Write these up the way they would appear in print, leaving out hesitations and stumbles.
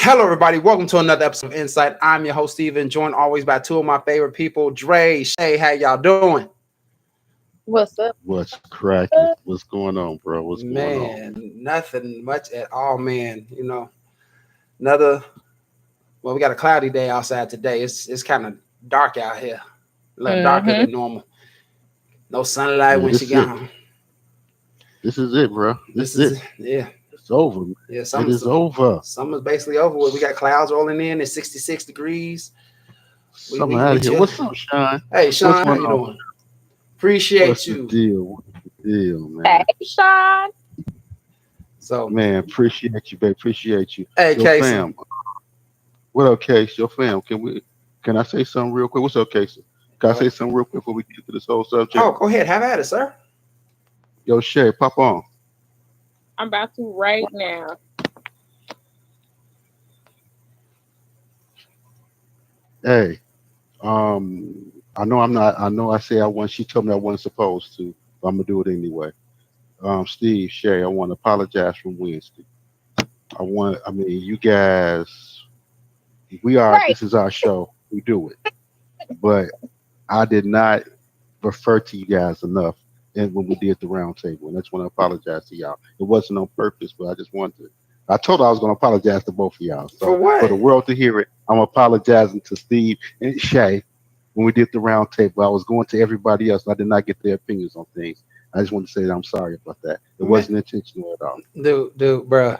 Hello, everybody. Welcome to another episode of En-Syte. I'm your host, Steven, joined always by two of my favorite people, Dre, Shay. How y'all doing? What's up? What's cracking? What's going on, bro? What's going on? Man, nothing much at all, man. Another, we got a cloudy day outside today. It's kind of dark out here, a little darker Mm-hmm. than normal. No sunlight Man, when she got home. this is it, bro. This This is is, it. yeah. It's over. Man. Yeah, It is over. summer's basically over with. We got clouds rolling in. It's 66 degrees. Summer We out of here. chill. What's up, Sean? Hey, What's Sean, how going you on? doing? Appreciate What's the you. deal? What's the deal, Hey, man? Sean. So, Man, appreciate you, babe. Appreciate you. hey, Yo, Casey. fam. What up, Case? Yo, fam. Can I say something real quick? What's up, Casey? Can I say something real quick before we get to this whole subject? Oh, go ahead. Have at it, sir. Yo, Shay, pop on. I'm about to right now. Hey, I know I'm not. I know I say I want. She told me I wasn't supposed to, but I'm gonna do it anyway. Steve, Shay, I want to apologize from Wednesday. I mean, you guys, we are. Right. This is our show. We do it, but I did not refer to you guys enough, and when we did the round table, and I just want to apologize to y'all. It wasn't on purpose, but I just wanted to. I told her I was going to apologize to both of y'all. For So what? for the world to hear it, I'm apologizing to Steve and Shay. When we did the round table, I was going to everybody else. And I did not get their opinions on things. I just want to say that I'm sorry about that. It wasn't intentional at all. Dude, bruh.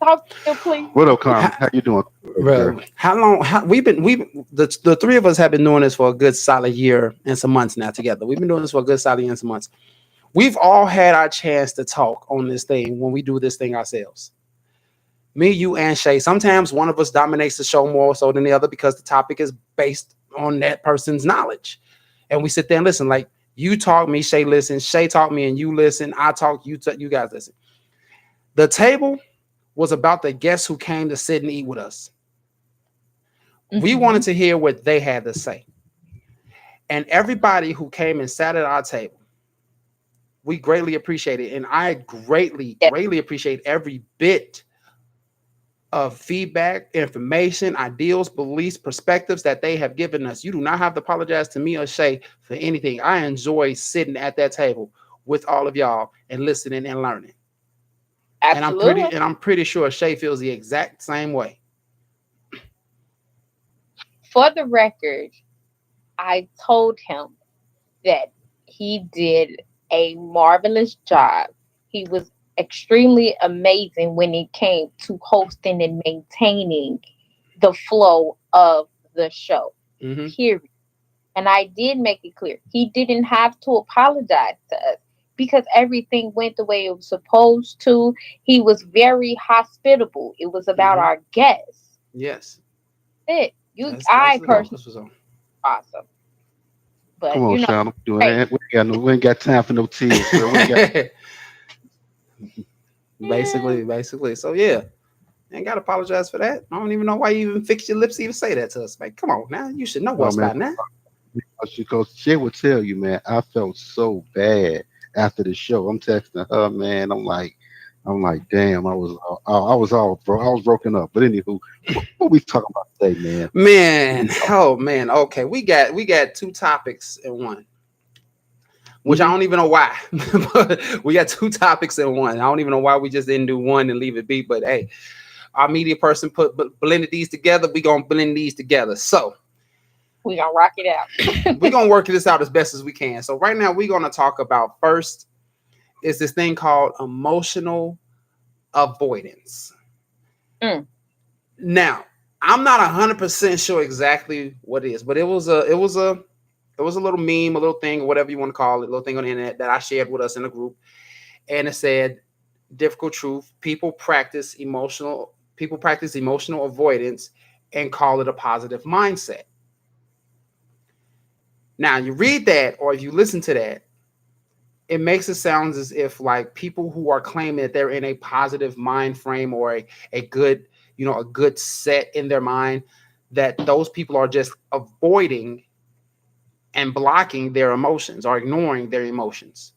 Talk to you, please. What up, Carmen? How you doing? Bro, how long? The three of us have been doing this for a good solid year and some months now together. We've been doing this for a good solid year and some months. We've all had our chance to talk on this thing when we do this thing ourselves. Me, you, and Shay. Sometimes one of us dominates the show more so than the other because the topic is based on that person's knowledge, and we sit there and listen. Like you talk, me, Shay listen. Shay talk, me, and you listen. I talk, you guys listen. The table was about the guests who came to sit and eat with us. We wanted to hear what they had to say. And everybody who came and sat at our table, we greatly appreciate it. And I greatly appreciate every bit of feedback, information, ideals, beliefs, perspectives that they have given us. You do not have to apologize to me or Shay for anything. I enjoy sitting at that table with all of y'all and listening and learning. Absolutely. And I'm pretty sure Shay feels the exact same way. For the record, I told him that he did a marvelous job. He was extremely amazing when it came to hosting and maintaining the flow of the show. Mm-hmm. Period. And I did make it clear he didn't have to apologize to us because everything went the way it was supposed to. He was very hospitable. It was about our guests. Yes. I personally awesome. But come on, you know, Sean. We ain't got time for no tears. Bro. Basically. So yeah. Ain't gotta apologize for that. I don't even know why you even fix your lips to even say that to us. Like, come on now. You should know what's by now. Because she would tell you, man, I felt so bad after the show. I'm texting her, man. I'm like, damn, I was broken up. But anywho, what we talking about today, man? Man. Okay, we got two topics in one, which I don't even know why. But we got two topics in one. I don't even know why we just didn't do one and leave it be. But hey, our media person blended these together. We gonna blend these together. So we're gonna rock it out. We're gonna work this out as best as we can. So right now we're gonna talk about first is this thing called emotional avoidance. Now, I'm not 100% sure exactly what it is, but it was a little meme, a little thing, or whatever you want to call it, a little thing on the internet that I shared with us in a group, and it said, "Difficult truth: people practice emotional avoidance and call it a positive mindset." Now, you read that, or if you listen to that, it makes it sound as if like people who are claiming that they're in a positive mind frame or a good set in their mind, that those people are just avoiding and blocking their emotions or ignoring their emotions.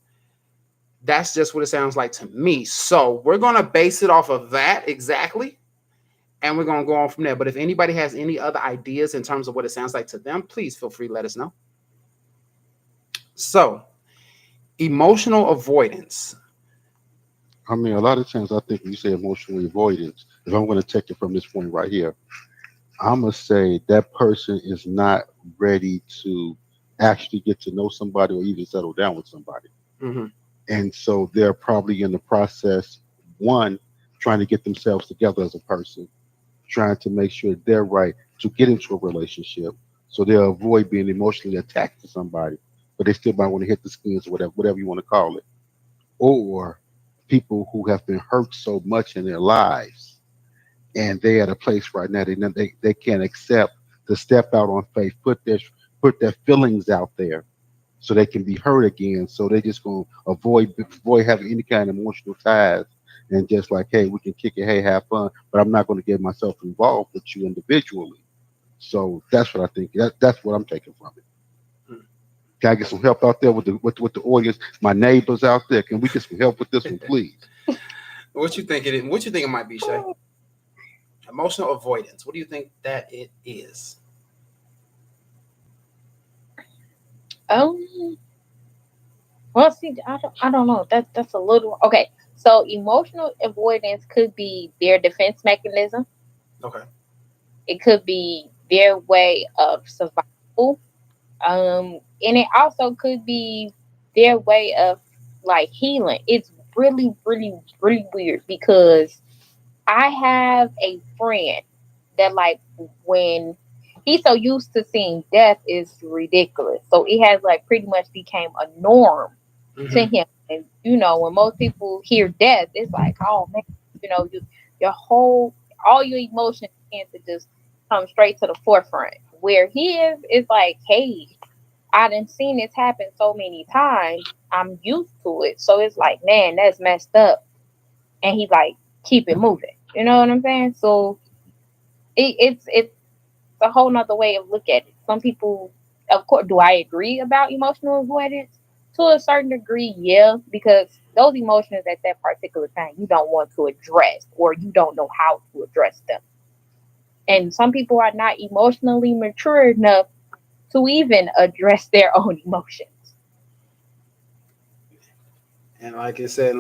That's just what it sounds like to me. So we're going to base it off of that exactly. and we're gonna go on from there. But if anybody has any other ideas in terms of what it sounds like to them, please feel free to let us know. So, emotional avoidance. I mean, a lot of times I think when you say emotional avoidance, if I'm going to take it from this point right here, I'm going to say that person is not ready to actually get to know somebody or even settle down with somebody. Mm-hmm. And so they're probably in the process, one, trying to get themselves together as a person, trying to make sure they're right to get into a relationship. So they'll avoid being emotionally attached to somebody, but they still might want to hit the skins or whatever you want to call it. Or people who have been hurt so much in their lives and they at a place right now they can't accept to step out on faith, put their feelings out there so they can be hurt again. So they just gonna avoid having any kind of emotional ties and just like, hey, we can kick it, hey, have fun, but I'm not gonna get myself involved with you individually. So that's what I think. That's what I'm taking from it. Can I get some help out there with the audience? My neighbors out there, can we get some help with this one, please? What you think it is? What you think it might be, Shay? Emotional avoidance. What do you think that it is? Um. Well, see, I don't know. That's a little okay. So emotional avoidance could be their defense mechanism. Okay. It could be their way of survival. And it also could be their way of like healing. It's really, really, really weird because I have a friend that like when he's so used to seeing death is ridiculous. So it has like pretty much became a norm to Mm-hmm. him. And you know, when most people hear death, it's like, oh man, you know, your whole all your emotions tend to just come straight to the forefront. Where he is like, hey, I done seen this happen so many times. I'm used to it. So it's like, man, that's messed up. And he like, keep it moving. You know what I'm saying? So it's a whole nother way of look at it. Some people, of course, do I agree about emotional avoidance? To a certain degree, yeah, because those emotions at that particular time you don't want to address or you don't know how to address them. And some people are not emotionally mature enough to even address their own emotions. And like I said,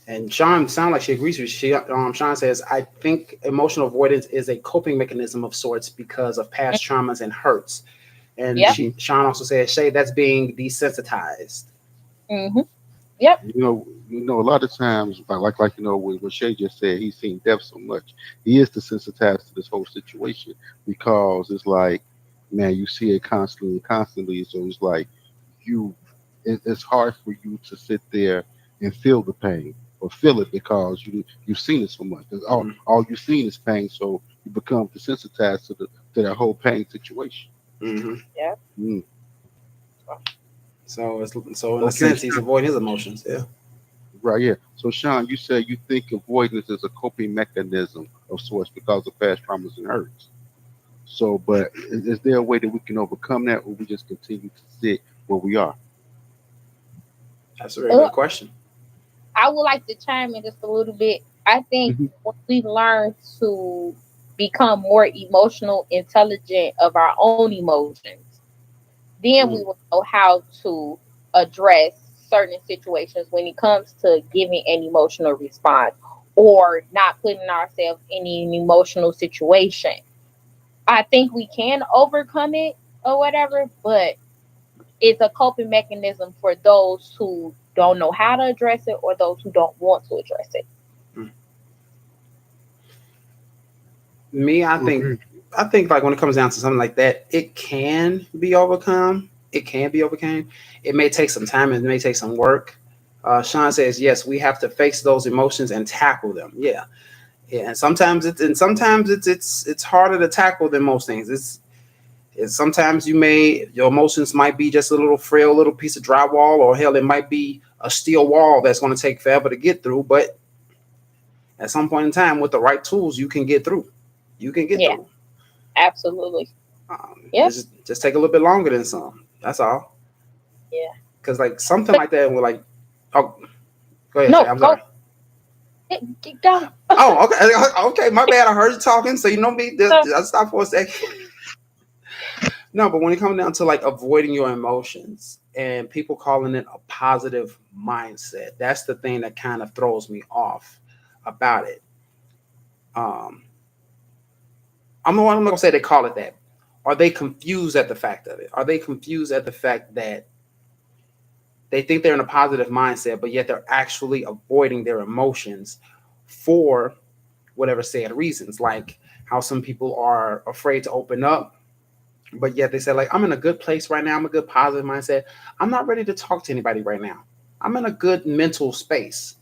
and Sean sound like she agrees with you. Sean says, I think emotional avoidance is a coping mechanism of sorts because of past traumas and hurts. And Yep. Sean also says, Shay, that's being desensitized. Mm-hmm. Yep. A lot of times, like what Shay just said, he's seen death so much. He is desensitized to this whole situation because it's like, man, you see it constantly, constantly. So it's like you, it's hard for you to sit there and feel the pain or feel it because you've seen it so much. 'Cause Mm-hmm. all you've seen is pain, so you become desensitized to that whole pain situation. Mm-hmm. Yep. Mm. So in a Okay, sense, he's avoiding his emotions. Yeah. right, yeah. So, Sean, you said you think avoidance is a coping mechanism of sorts because of past traumas and hurts. So, but is there a way that we can overcome that, or we just continue to sit where we are? That's a very Uh, good question. I would like to chime in just a little bit. I think Hmm. when we learn to become more emotional intelligent of our own emotions, then we Mm. will know how to address certain situations when it comes to giving an emotional response or not putting ourselves in an emotional situation. I think we can overcome it or whatever, but it's a coping mechanism for those who don't know how to address it or those who don't want to address it. Mm. Me, Okay. I think like when it comes down to something like that, it can be overcome. It can be overcome. It may take some time. It may take some work. Sean says, yes, we have to face those emotions and tackle them. Yeah, yeah. And sometimes it's harder to tackle than most things. It's sometimes your emotions might be just a little frail little piece of drywall, or hell, it might be a steel wall that's going to take forever to get through. But at some point in time, with the right tools, you can get through. You can get Yeah, through. absolutely. Yep. Just take a little bit longer than some. That's all. Yeah. Because like something But like that, we're like, oh, go ahead, Shay. no, I'm go sorry. Go. Oh, okay, okay. My bad. I heard you talking, so you know me. I stop for a second. No, but when it comes down to like avoiding your emotions and people calling it a positive mindset, that's the thing that kind of throws me off about it. Um, I'm not gonna say they call it that. Are they confused at the fact of it? Are they confused at the fact that they think they're in a positive mindset, but yet they're actually avoiding their emotions for whatever said reasons, like how some people are afraid to open up, but yet they say, like, I'm in a good place right now. I'm a good positive mindset. I'm not ready to talk to anybody right now. I'm in a good mental space.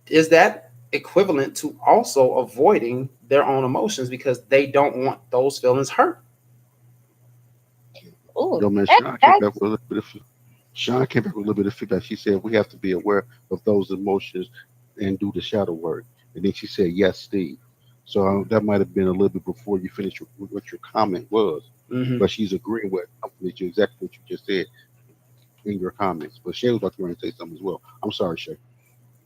Is that equivalent to also avoiding their own emotions because they don't want those feelings hurt? Oh, Yo, man, that Sean came back that's with a little bit of Sean came back with a little bit of feedback. She said we have to be aware of those emotions and do the shadow work. And then she said, "Yes, Steve." So that might have been a little bit before you finished what your comment was, Mm-hmm. but she's agreeing with something that you exactly what you just said in your comments. But Shay was about to say something as well. I'm sorry, Shay.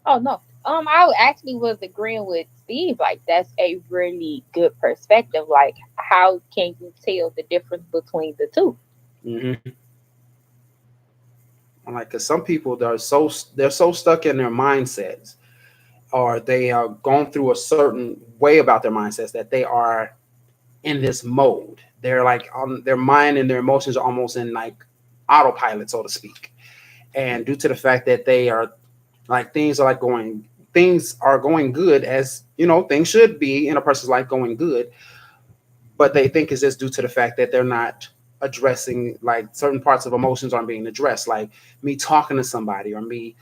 oh no. I actually was agreeing with Steve. Like that's a really good perspective. Like, how can you tell the difference between the two? Mm-hmm. Like, cause some people they're so stuck in their mindsets, or they are going through a certain way about their mindsets that they are in this mode. They're like on their mind and their emotions are almost in like autopilot, so to speak. And due to the fact that they are like things are going good, as you know, things should be in a person's life going good, but they think it's just due to the fact that they're not addressing like certain parts of emotions aren't being addressed, like me talking to somebody or me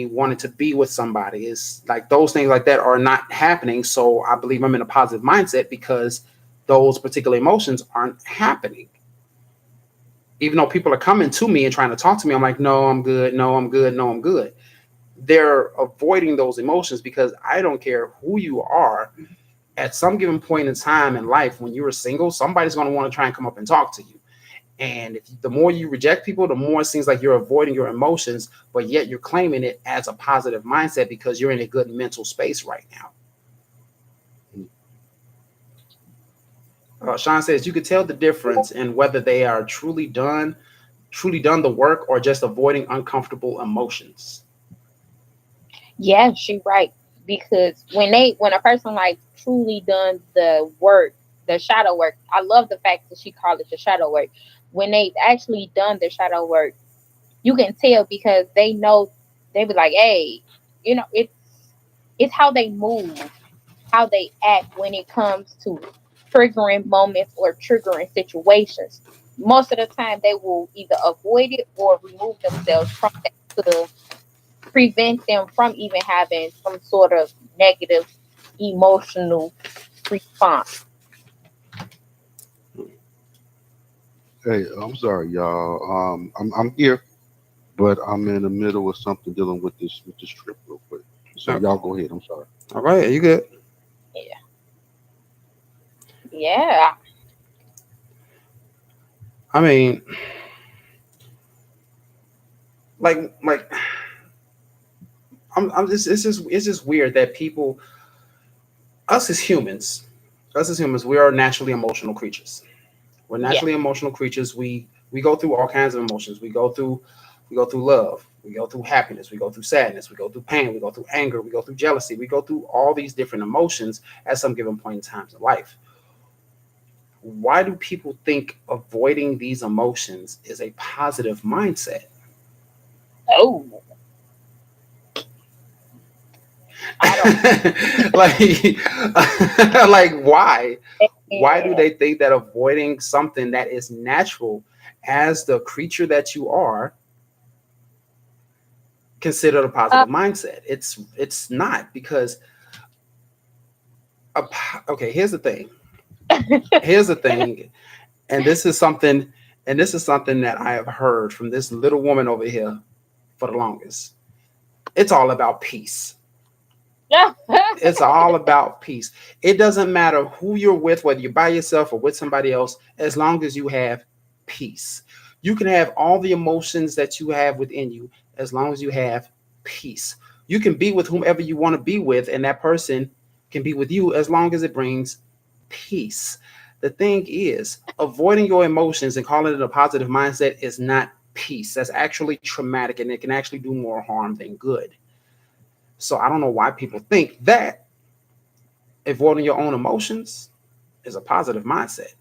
wanting to be with somebody is like those things like that are not happening. So I believe I'm in a positive mindset because those particular emotions aren't happening. Even though people are coming to me and trying to talk to me, I'm like, no, I'm good. No, I'm good. No, I'm good. They're avoiding those emotions because I don't care who you are. At some given point in time in life, when you're single, somebody's going to want to try and come up and talk to you. And the more you reject people, the more it seems like you're avoiding your emotions, but yet you're claiming it as a positive mindset because you're in a good mental space right now. Sean says you could tell the difference in whether they are truly done the work, or just avoiding uncomfortable emotions. Yeah, she right. Because when a person like truly done the work, the shadow work, I love the fact that she called it the shadow work. When they actually done the shadow work, you can tell because they know they be like, hey, it's how they move, how they act when it comes to triggering moments or triggering situations. Most of the time, they will either avoid it or remove themselves from that to prevent them from even having some sort of negative emotional response. Hey, I'm sorry, y'all. I'm here, but I'm in the middle of something dealing with this trip real quick. So Oh, y'all go ahead. I'm sorry. all right, you good? Yeah, yeah. I mean, like I'm just it's just weird that people, us as humans, we are naturally emotional creatures. We're Yeah. naturally emotional creatures. We go through all kinds of emotions. We go through love. We go through happiness. We go through sadness. We go through pain. We go through anger. We go through jealousy. We go through all these different emotions at some given point in times in life. Why do people think avoiding these emotions is a positive mindset? Oh, I don't. like, like why? Why do Yeah. they think that avoiding something that is natural as the creature that you are considered a Uh, positive mindset? It's not because okay, here's the thing, and this is something that I have heard from this little woman over here for the longest. It's all about peace. yeah. It's all about peace. It doesn't matter who you're with, whether you're by yourself or with somebody else, as long as you have peace. You can have all the emotions that you have within you as long as you have peace. You can be with whomever you want to be with, and that person can be with you as long as it brings peace. The thing is, avoiding your emotions and calling it a positive mindset is not peace. That's actually traumatic, and it can actually do more harm than good. So I don't know why people think that avoiding your own emotions is a positive mindset.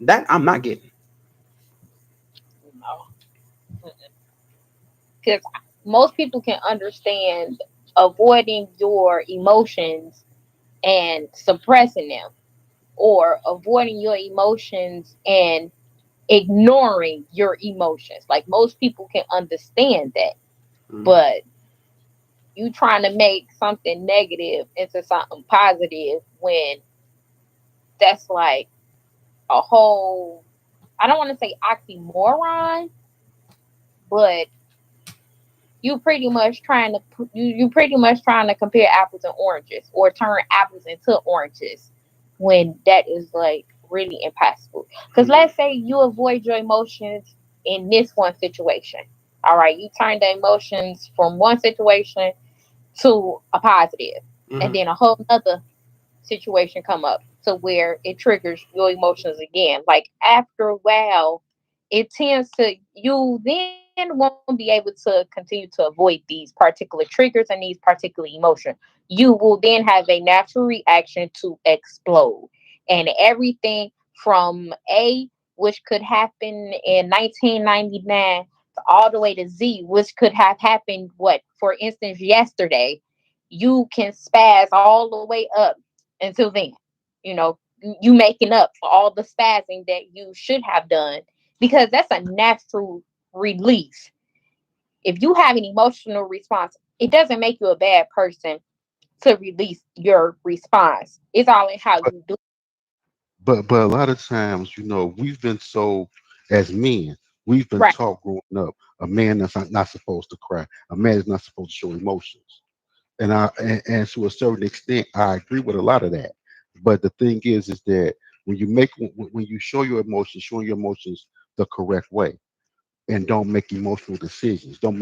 That I'm not getting. No, because most people can understand avoiding your emotions and suppressing them, or avoiding your emotions and ignoring your emotions. Like most people can understand that, Mm. but you trying to make something negative into something positive when that's like a whole, I don't want to say oxymoron, but you pretty much trying to compare apples and oranges, or turn apples into oranges, when that is like really impossible. Because Mm. let's say you avoid your emotions in this one situation. All right, you turn the emotions from one situation to a positive, and Mhm. then a whole other situation come up to where it triggers your emotions again. Like after a while, it tends to, you then won't be able to continue to avoid these particular triggers and these particular emotions. You will then have a natural reaction to explode. And everything from A, which could happen in 1999, to all the way to Z, which could have happened, what, for instance, yesterday, you can spaz all the way up until then. You know, you making up for all the spazzing that you should have done, because that's a natural release. If you have an emotional response, it doesn't make you a bad person to release your response. It's all in how you do. But a lot of times, we've been so, as men, we've been Right. taught growing up, a man that's not supposed to cry, a man is not supposed to show emotions. And to a certain extent, I agree with a lot of that. But the thing is that when you show your emotions, showing your emotions the correct way, and don't make emotional decisions. Don't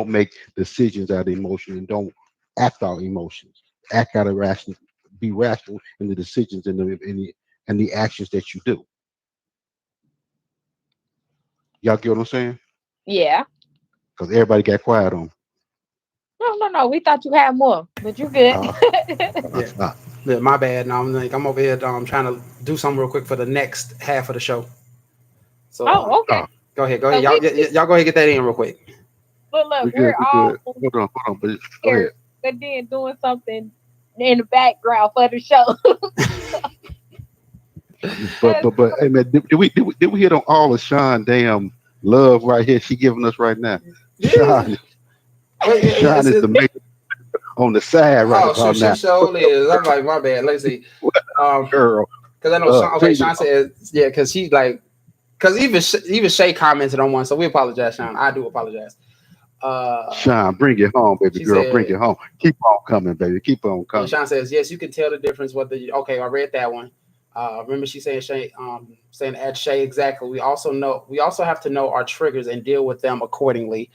make decisions out of emotion, and don't act out emotions. Act out of rational, be rational in the decisions and the actions that you do. Y'all get what I'm saying? Yeah. Because everybody got quiet on. No, no, no. We thought you had more, but you good. Uh, Yeah. uh, Yeah, my bad. Now I'm over here trying to do something real quick for the next half of the show. So Oh, okay. go ahead, go ahead, So y'all. Y'all go ahead and get that in real quick. look, we we're good, we all good. Hold on, but go ahead. here, but then doing something in the background for the show. But hey man, did we hit on all of Sean damn love right here? She giving us right now. Yeah. Sean, Wait, Sean is the man on the side right oh shoot, about she now. sure is. I'm like, my bad. Let's see. What Um, girl? because I know Sean. Okay, Bring it Sean said, yeah, because she like, because even Shay commented on one, so we apologize, Sean. I do apologize. Sean, bring it home, baby She girl. Bring said, it home. Keep on coming, baby. Keep on yeah, coming. Sean says, yes, you can tell the difference. Whether you, okay, I read that one. Remember, she saying Shay, saying at Shay exactly. We also have to know our triggers and deal with them accordingly.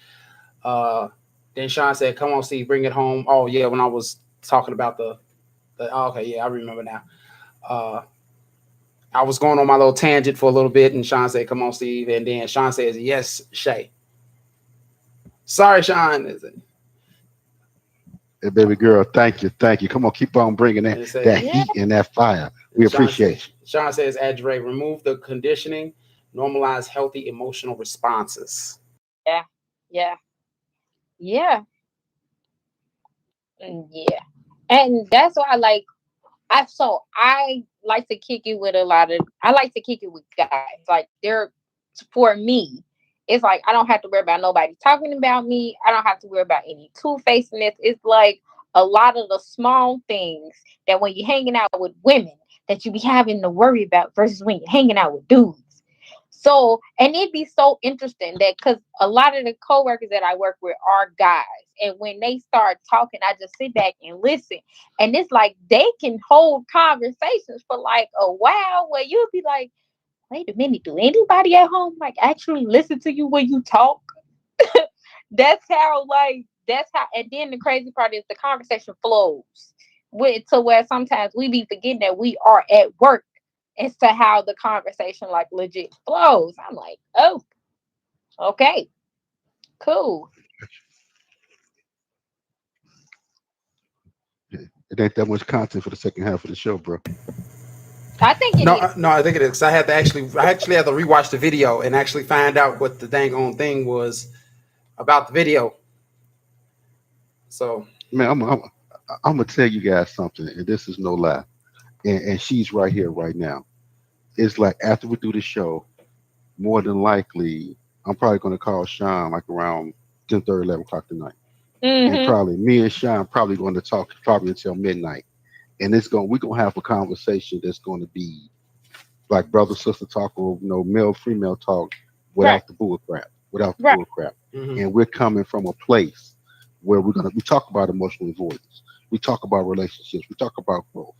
Uh, then Sean said, "Come on, Steve, bring it home." Oh yeah, when I was talking about the oh, okay, yeah, I remember now. Uh, I was going on my little tangent for a little bit, and Sean said, "Come on, Steve," and then Sean says, "Yes, Shay." Sorry, Sean. Hey, baby girl, thank you. Thank you. Come on, keep on bringing And it that say, Yeah. heat and that fire. We appreciate you. Sean says, Adre, remove the conditioning, normalize healthy emotional responses. Yeah. Yeah. Yeah. Yeah. And that's why, like, I like to kick it with I like to kick it with guys. Like, for me, it's like I don't have to worry about nobody talking about me. I don't have to worry about any two-facedness. It's like a lot of the small things that when you're hanging out with women that you be having to worry about versus when you're hanging out with dudes. So, and it'd be so interesting that, because a lot of the coworkers that I work with are guys, and when they start talking, I just sit back and listen, and it's like they can hold conversations for like a while, where you'll be like, wait a minute, do anybody at home like actually listen to you when you talk? That's how, like, that's how. And then the crazy part is the conversation flows with to where sometimes we be forgetting that we are at work as to how the conversation like legit flows. I'm like, oh, okay, cool. It ain't that much content for the second half of the show, bro. I think it No, is. no, I think it is. I actually had to rewatch the video and actually find out what the dang on thing was about the video. So Man, I'm gonna tell you guys something, and this is no lie. And she's right here, right now. It's like after we do the show, more than likely, I'm probably gonna call Sean like around 10:30, 11 o'clock tonight, and Mm-hmm. probably me and Sean probably going to talk probably until midnight. And we're gonna have a conversation that's going to be like brother sister talk, or male female talk, Right. without the bull crap, without the Right. bull crap. mhm. And we're coming from a place where we talk about emotional avoidance, we talk about relationships, we talk about growth,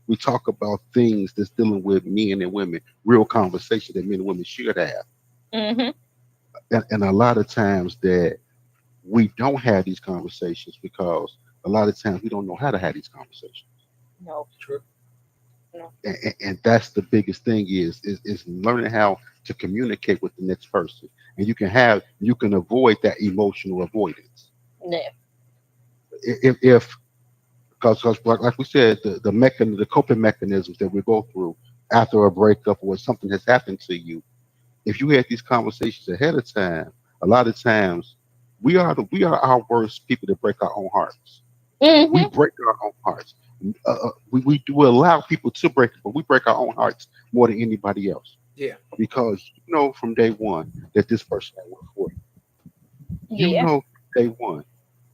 we talk about things that's dealing with men and women, real conversation that men and women should have. Mm-hmm. And a lot of times that we don't have these conversations because a lot of times we don't know how to have these conversations. No. True. No. And that's the biggest thing is learning how to communicate with the next person, and you can avoid that emotional avoidance No. if because like we said, the coping mechanisms that we go through after a breakup or something has happened to you. If you had these conversations ahead of time, a lot of times we are our worst people to break our own hearts. We Mm-hmm. break our own hearts. We do allow people to break it, but we break our own hearts more than anybody else, Yeah. because you know from day one that this person ain't work for you. You Yeah. know from day one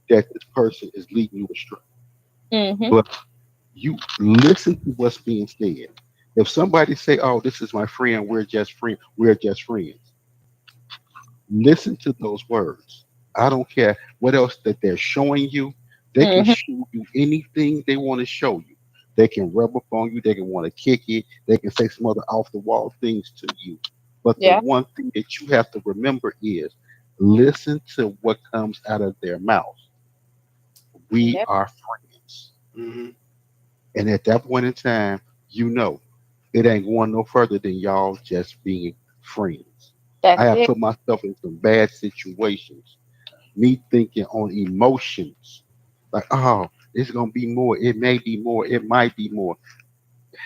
that this person is leading you astray. Mm-hmm. But you listen to what's being said. If somebody say, "Oh, this is my friend. We're just friends," listen to those words. I don't care what else that they're showing you. They can Mm-hmm. show you anything they want to show you. They can rub up on you. They can want to kick it. They can say some other off the wall things to you. But the Yeah. one thing that you have to remember is listen to what comes out of their mouth. We Yep. are friends. hmm And at that point in time, you know it ain't going no further than y'all just being friends. I That's have it. put myself in some bad situations, me thinking on emotions, like, oh, it's gonna be more, it may be more, it might be more.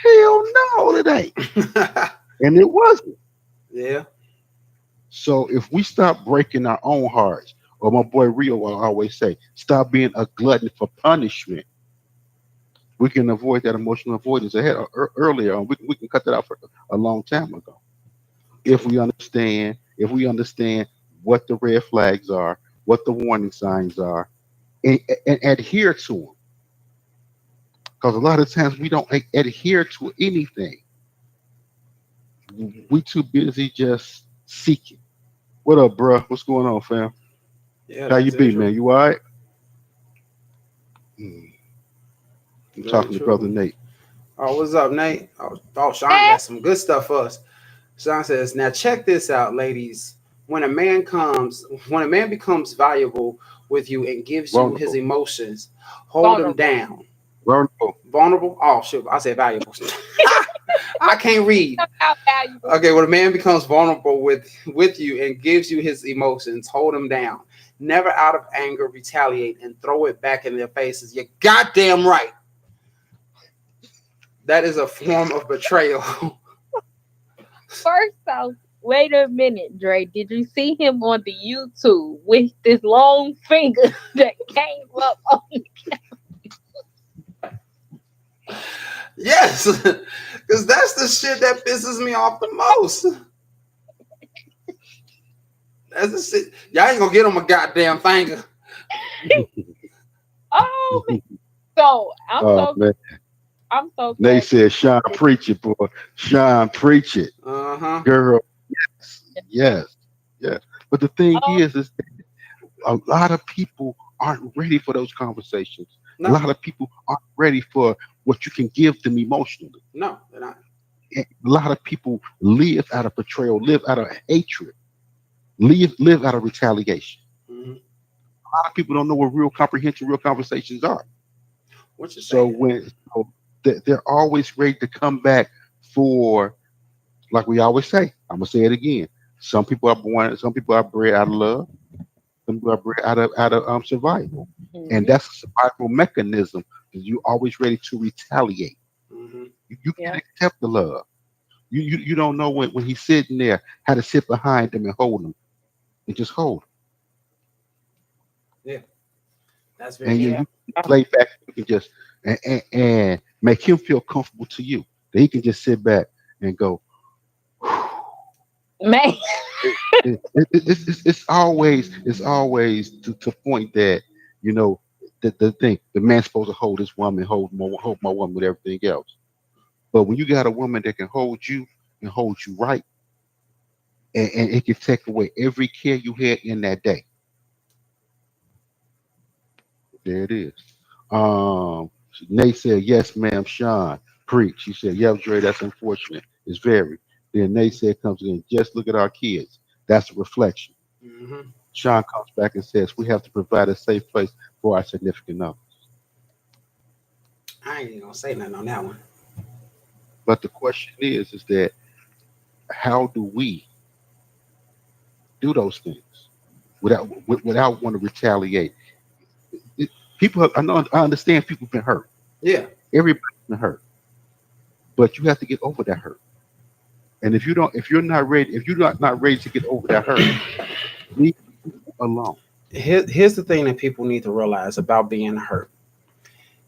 Hell no, it ain't. And it wasn't. yeah. So if we stop breaking our own hearts, or my boy Rio will always say, stop being a glutton for punishment, we can avoid that emotional avoidance ahead earlier on. We can cut that out for a long time ago. True. If we understand what the red flags are, what the warning signs are, and adhere to them. Because a lot of times we don't adhere to anything. We too busy just seeking. What up, bruh? What's going on, fam? Yeah, How you that's very be, true. man? You all right? Hmm. I'm Very talking to brother true. Nate. Oh, what's up, Nate? Oh, Sean Eh, got some good stuff for us. Sean says, "Now check this out, ladies. When a man becomes valuable with you and gives you his Vulnerable. emotions, hold him vulnerable. down. Vulnerable. Vulnerable? Oh, shoot, I said valuable. I can't read. How valuable. Okay, when a man becomes vulnerable with you and gives you his emotions, hold him down. Never out of anger retaliate and throw it back in their faces. You're goddamn right. That is a form of betrayal." First off, wait a minute, Dre. Did you see him on the YouTube with this long finger that came up on Yes, because that's the shit that pisses me off the most. That's the shit. Y'all ain't gonna get on my goddamn finger. Oh man. So Oh man. I'm so Nate glad. said, Sean, preach it, boy. Sean, preach it. Uh huh. Girl, yes, yes. But the thing Oh is that a lot of people aren't ready for those conversations. A No, lot of people aren't ready for what you can give them emotionally. no, they're not. A lot of people live out of betrayal, live out of hatred, live out of retaliation. Mm-hmm. lot of people don't know what real comprehension, real conversations are. What you So saying? they're always ready to come back for, like we always say, I'm gonna say it again. Some people are bred out of love, some people are bred out of survival. And Mhm. that's a survival mechanism. You always ready to retaliate. Hmm. You can't Yeah. accept the love. You don't know when he's sitting there how to sit behind him and hold him and just hold him. Yeah, that's very And true. Yeah. you lay back, you can just and make him feel comfortable to you. That he can just sit back and go. Man. It's always to point that you know the thing the man's supposed to hold this woman, hold my woman with everything else. But when you got a woman that can hold you and hold you right, and it can take away every care you had in that day. There it is. Nate said, "Yes, ma'am, Sean. Preach." She said, "Yeah, Dre, that's unfortunate. It's very." Then Nate said, "Comes in. Just look at our kids. That's a reflection." Hmm. Sean comes back and says, "We have to provide a safe place for our significant other." I ain't even gonna say nothing on that one. But the question is that how do we do those things without want to retaliate? It, people, I understand people been hurt. Yeah, Everybody's been hurt, but you have to get over that hurt. And if you're not ready to get over that hurt, leave people alone. here's the thing that people need to realize about being hurt.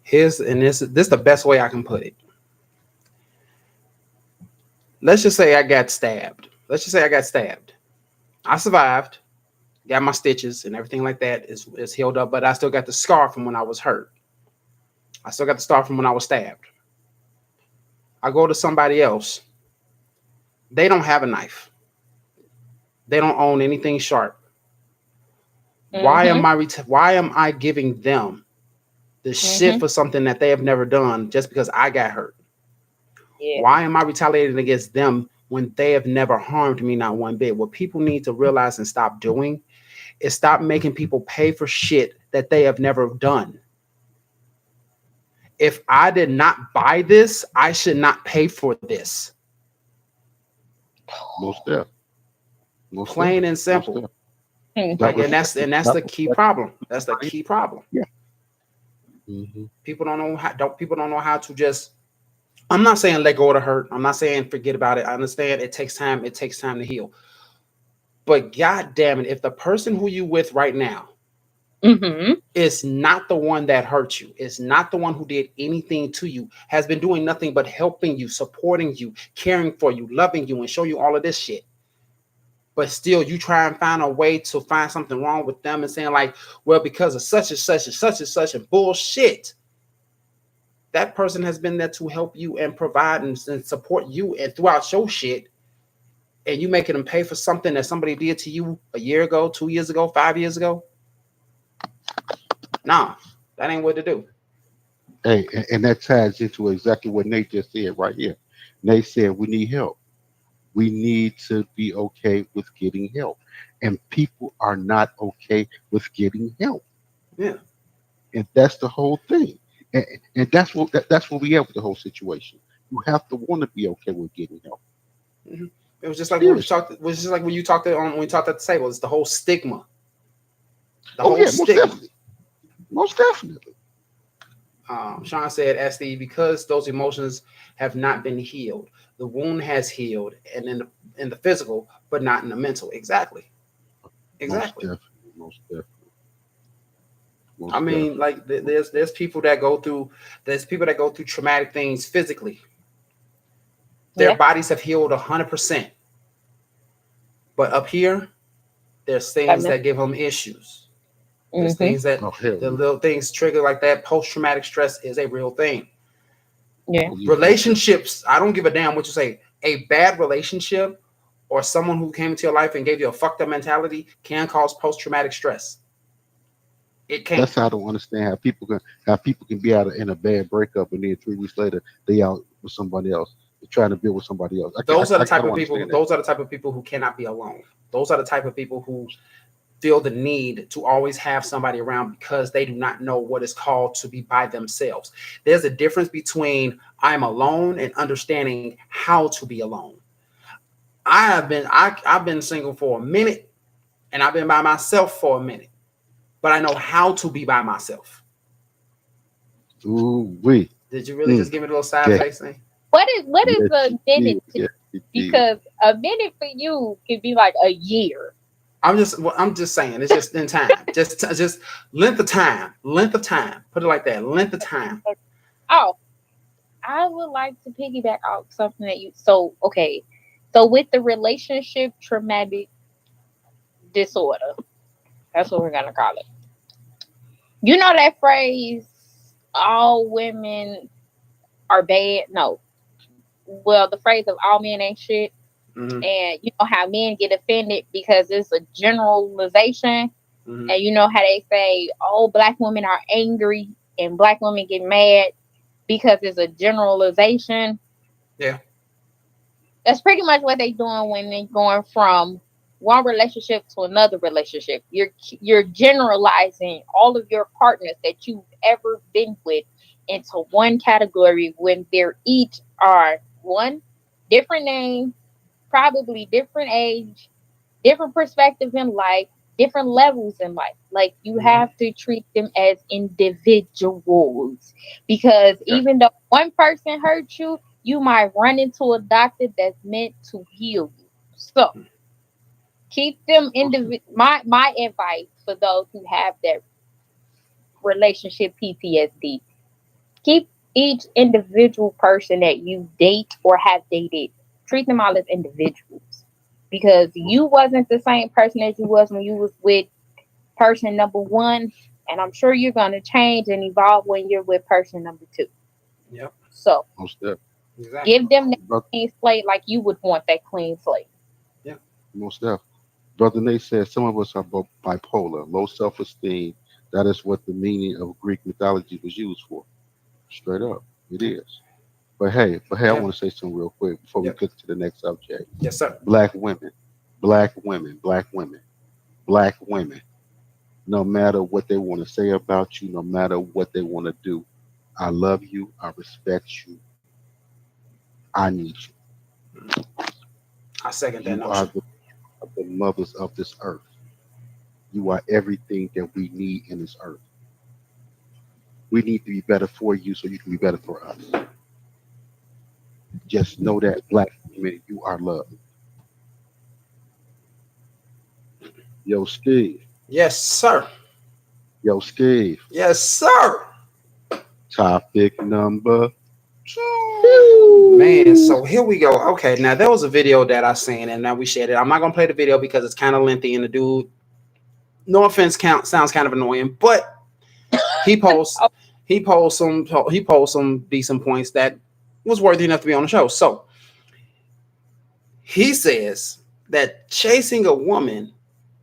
This is the best way I can put it. Let's just say I got stabbed. Let's just say I got stabbed. I survived, got my stitches and everything like that is healed up, but I still got the scar from when I was hurt. I still got the scar from when I was stabbed. I go to somebody else. They don't have a knife. They don't own anything sharp. Mhm. Why am I giving them the shit Mhm. for something that they have never done just because I got hurt? Yeah. Why am I retaliating against them when they have never harmed me not one bit? What people need to realize and stop doing is stop making people pay for shit that they have never done. If I did not buy this, I should not pay for this. Most deaf, most deaf, Plain and most simple. deaf. Mhm. That Like, reflection, that's that the key reflection. problem. That's the key problem. Yeah. Hmm. People don't know how to just. I'm not saying let go of the hurt. I'm not saying forget about it. I understand it takes time. It takes time to heal. But god damn it, if the person who you with right now Mhm. is not the one that hurt you, is not the one who did anything to you, has been doing nothing but helping you, supporting you, caring for you, loving you, and show you all of this shit. But still, you try and find a way to find something wrong with them and saying, like, well, because of such and such and such and such and bullshit. That person has been there to help you and provide and support you and throughout your shit. And you making them pay for something that somebody did to you a year ago, 2 years ago, 5 years ago. Nah, that ain't what to do. Hey, and that ties into exactly what Nate just said right here. Nate said we need help. We need to be okay with getting help, and people are not okay with getting help, Yeah. and that's the whole thing. And that's what we have with the whole situation. You have to want to be okay with getting help. Mm-hmm. It was just like when we Seriously. talked. It was just like when you talked on when we talked at the table. It's the whole stigma. The Oh whole yeah, most stigma. definitely, most definitely. Sean said, "SD, because those emotions have not been healed. The wound has healed, and in the physical, but not in the mental. Exactly. Most Exactly. definitely, most definitely, I most mean, definitely. like there's people that go through traumatic things physically. Their Yeah. bodies have healed 100%, but up here, there's Got things me. that give them issues. There's Mhm. things that Oh hell the yeah. little things trigger like that. Post traumatic stress is a real thing. Yeah. Oh yeah, most definitely. Relationships, I don't give a damn what you say. A bad relationship or someone who came into your life and gave you a fucked up mentality can cause post traumatic stress. It can. That's how I don't understand how people can be in a bad breakup and then 3 weeks later they out with somebody else. They're trying to build with somebody else. Those are the I type don't of people. understand that. Those are the type of people who cannot be alone. Those are the type of people who feel the need to always have somebody around because they do not know what it's called to be by themselves. There's a difference between I'm alone and understanding how to be alone. I've been single for a minute and I've been by myself for a minute, but I know how to be by myself. Ooh wee. Did you really just give me a little side Okay. face thing? What is Yes, a you minute did. to Yes, you did. because a minute for you could be like a year. I'm just saying it's just in time, just length of time, Put it like that, length of time. Oh, I would like to piggyback off something that you so okay. So with the relationship traumatic disorder, that's what we're gonna call it. You know that phrase, all women are bad? No. Well, the phrase of all men ain't shit. Mm-hmm. And you know how men get offended because it's a generalization. Mm-hmm. And you know how they say, oh, black women are angry and black women get mad because it's a generalization. Yeah. That's pretty much what they're doing when they're going from one relationship to another relationship. You're generalizing all of your partners that you've ever been with into one category when they're each are one different name, probably different age, different perspectives in life, different levels in life. Like you have to treat them as individuals because even though one person hurt you, you might run into a doctor that's meant to heal you. So keep them my advice for those who have that relationship PTSD, keep each individual person that you date or have dated, treat them all as individuals because you wasn't the same person as you was when you was with person number one, and I'm sure you're going to change and evolve when you're with person number two. Yep. So Most definitely. Exactly. give them that Brother, clean slate like you would want that clean slate. Yeah. most definitely. Brother Nate says some of us are bipolar, low self-esteem. That is what the meaning of Greek mythology was used for. Straight up, it is. I Yeah. want to say something real quick before we Yep. get to the next subject. Yes, sir. Black women, black women, black women, black women. No matter what they want to say about you, no matter what they want to do, I love you. I respect you. I need you. I second that You are notion. the mothers of this earth. You are everything that we need in this earth. We need to be better for you so you can be better for us. Just know that, black women, you are loved. Yo, Steve. Yes, sir. Yo, Steve. Yes, sir. Topic number Man, 2. so here we go. Okay, now there was a video that I seen and now we shared it. I'm not gonna play the video because it's kind of lengthy and the dude, no offense, sounds kind of annoying, but he posts he posts some decent points that was worthy enough to be on the show. So he says that chasing a woman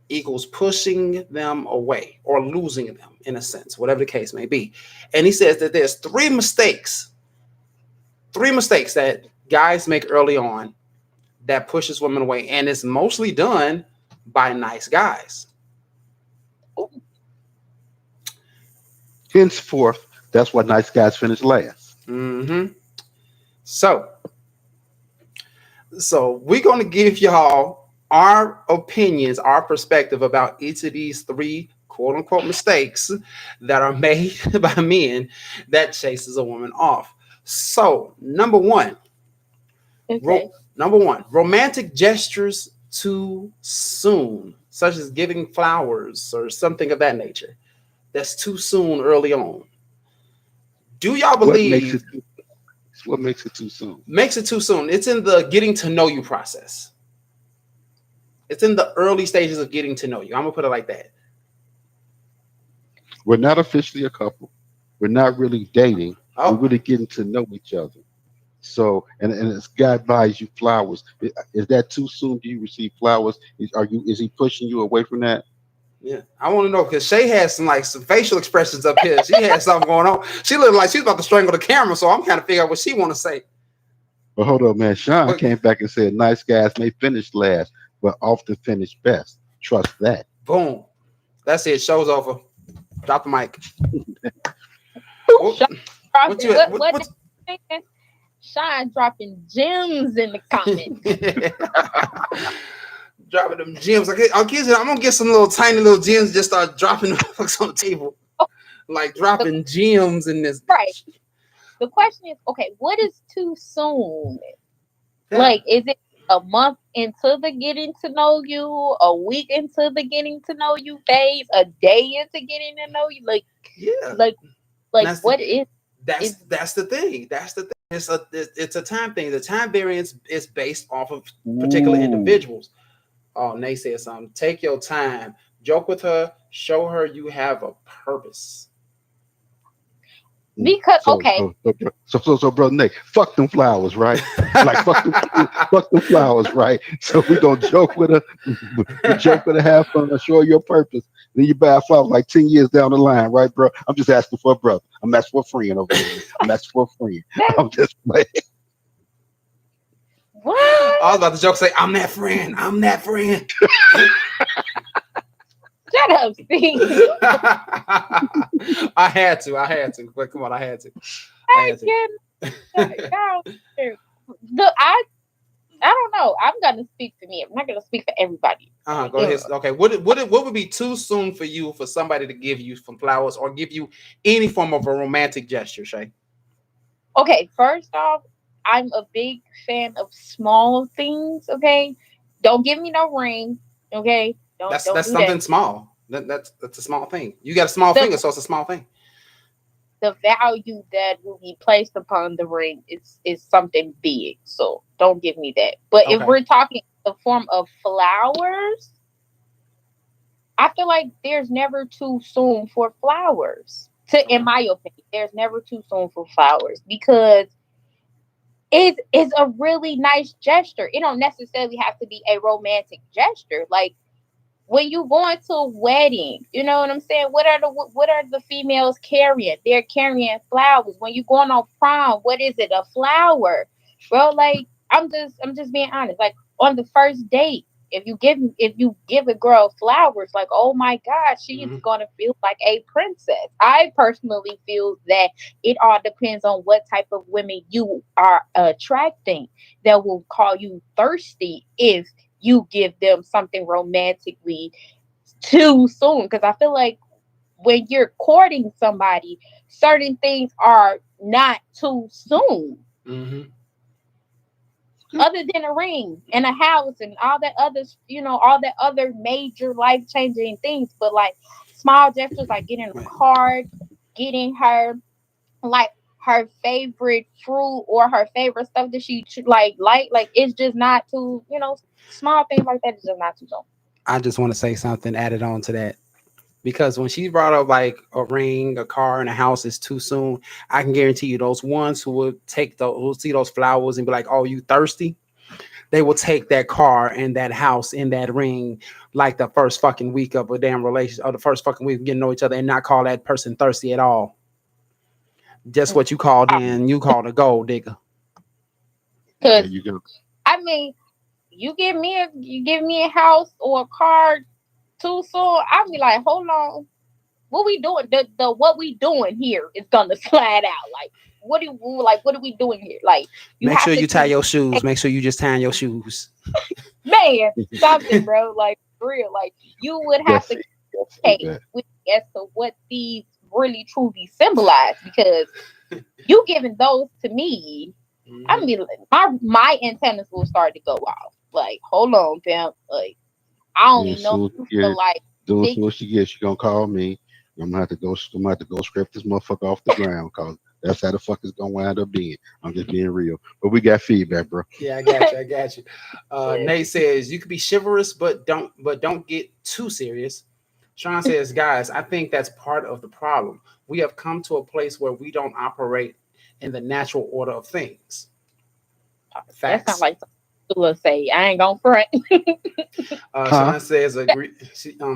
equals pushing them away or losing them in a sense, whatever the case may be. And he says that there's three mistakes that guys make early on that pushes women away, and it's mostly done by nice guys. Henceforth, that's why nice guys finish last. Mm-hmm. So we're going to give y'all our opinions, our perspective about each of these three quote unquote mistakes that are made by men that chases a woman off. So number one, Okay. romantic gestures too soon, such as giving flowers or something of that nature. That's too soon early on. Do y'all What makes believe? it? What makes it too soon? Makes it too soon. It's in the getting to know you process. It's in the early stages of getting to know you. I'm gonna put it like that. We're not officially a couple. We're not really dating. We're Oh, really getting to know each other. So, and this guy buys you flowers. Is that too soon? Do you receive flowers? Is he pushing you away from that? yeah. I want to know because Shay has some facial expressions up here. She has something going on. She looked like she's about to strangle the camera. So I'm kind of figuring out what she want to say. But hold on, man. Sean But came back and said, nice guys may finish last, but often finish best. Trust that. boom, That's it. Show's over. Drop the mic. What you? What? Shine dropping gems in the comments. Dropping them gems. I'm gonna get some little tiny little gems. Just start dropping them on the table, like dropping gems in this. Right. The question is, okay, what is too soon? Yeah. Like, is it a month into the getting to know you, a week into the getting to know you phase, a day into getting to know you? Like, yeah, like that's what the, is? That's the thing. That's the thing. It's a time thing. The time variance is based off of particular individuals. Oh, Nay said something. Take your time. Joke with her. Show her you have a purpose. Because so brother Nick, fuck them flowers, right? Like fuck them flowers, right? So we gonna joke with her, we joke with her, have fun, show her your purpose. Then you buy a flower like 10 years down the line, right, bro? I'm just asking for a brother. I'm asking for a friend over here. I'm asking for a friend. I'm just playing. What? I was about to joke, say, I'm that friend. I'm that friend. Shut up, Steve. I had to. But come on, I had to. I don't know. I'm gonna speak for me. I'm not gonna speak for everybody. Go ahead. Okay. What would be too soon for you for somebody to give you some flowers or give you any form of a romantic gesture, Shay? Okay, first off, I'm a big fan of small things. Okay, don't give me no ring. Okay, that's do something that. small. That's a small thing. You got a small finger, so it's a small thing. The value that will be placed upon the ring is something big. So don't give me that. But if we're talking the form of flowers, I feel like there's never too soon for flowers. In my opinion, there's never too soon for flowers because it is a really nice gesture. It don't necessarily have to be a romantic gesture. Like when you go into a wedding, you know what I'm saying? What are the females carrying? They're carrying flowers. When you going on prom, what is it? A flower, bro. Like I'm just being honest. Like on the first date, if you give a girl flowers, like oh my God, she is gonna feel like a princess. I personally feel that it all depends on what type of women you are attracting that will call you thirsty if you give them something romantically too soon. Because I feel like when you're courting somebody, certain things are not too soon. Other than a ring and a house and all that other major life-changing things. But like small gestures like getting a card, getting her like her favorite fruit or her favorite stuff that she like it's just not too, small things like that is just not too soon. I just want to say something added on to that. Because when she brought up like a ring, a car, and a house is too soon, I can guarantee you those ones who will see those flowers and be like, "Oh, you thirsty?" They will take that car and that house and that ring like the first fucking week of a damn relationship, or the first fucking week of getting to know each other, and not call that person thirsty at all. Just what you called a gold digger. There you go. I mean, you give me a house or a car too soon, I'll be like, hold on, what we doing? The what we doing here is gonna slide out. Like, what are we doing here? Like, make sure you tie your shoes. Make sure you just tying your shoes. Man, something, bro. Like, for real. Like, you would have to communicate with as to what these really truly symbolize, because you giving those to me, I mean, my antennas will start to go off. Like, hold on, pimp. Like, I don't even know like. Doing what she gets, she gonna call me. I'm gonna have to go scrape this motherfucker off the ground, cause that's how the fuck it's gonna wind up being. I'm just being real. But we got feedback, bro. Yeah, I got you. Nate says you could be chivalrous, but don't get too serious. Sean says, guys, I think that's part of the problem. We have come to a place where we don't operate in the natural order of things. Facts. That sounds like something say. I ain't gonna front. Sean says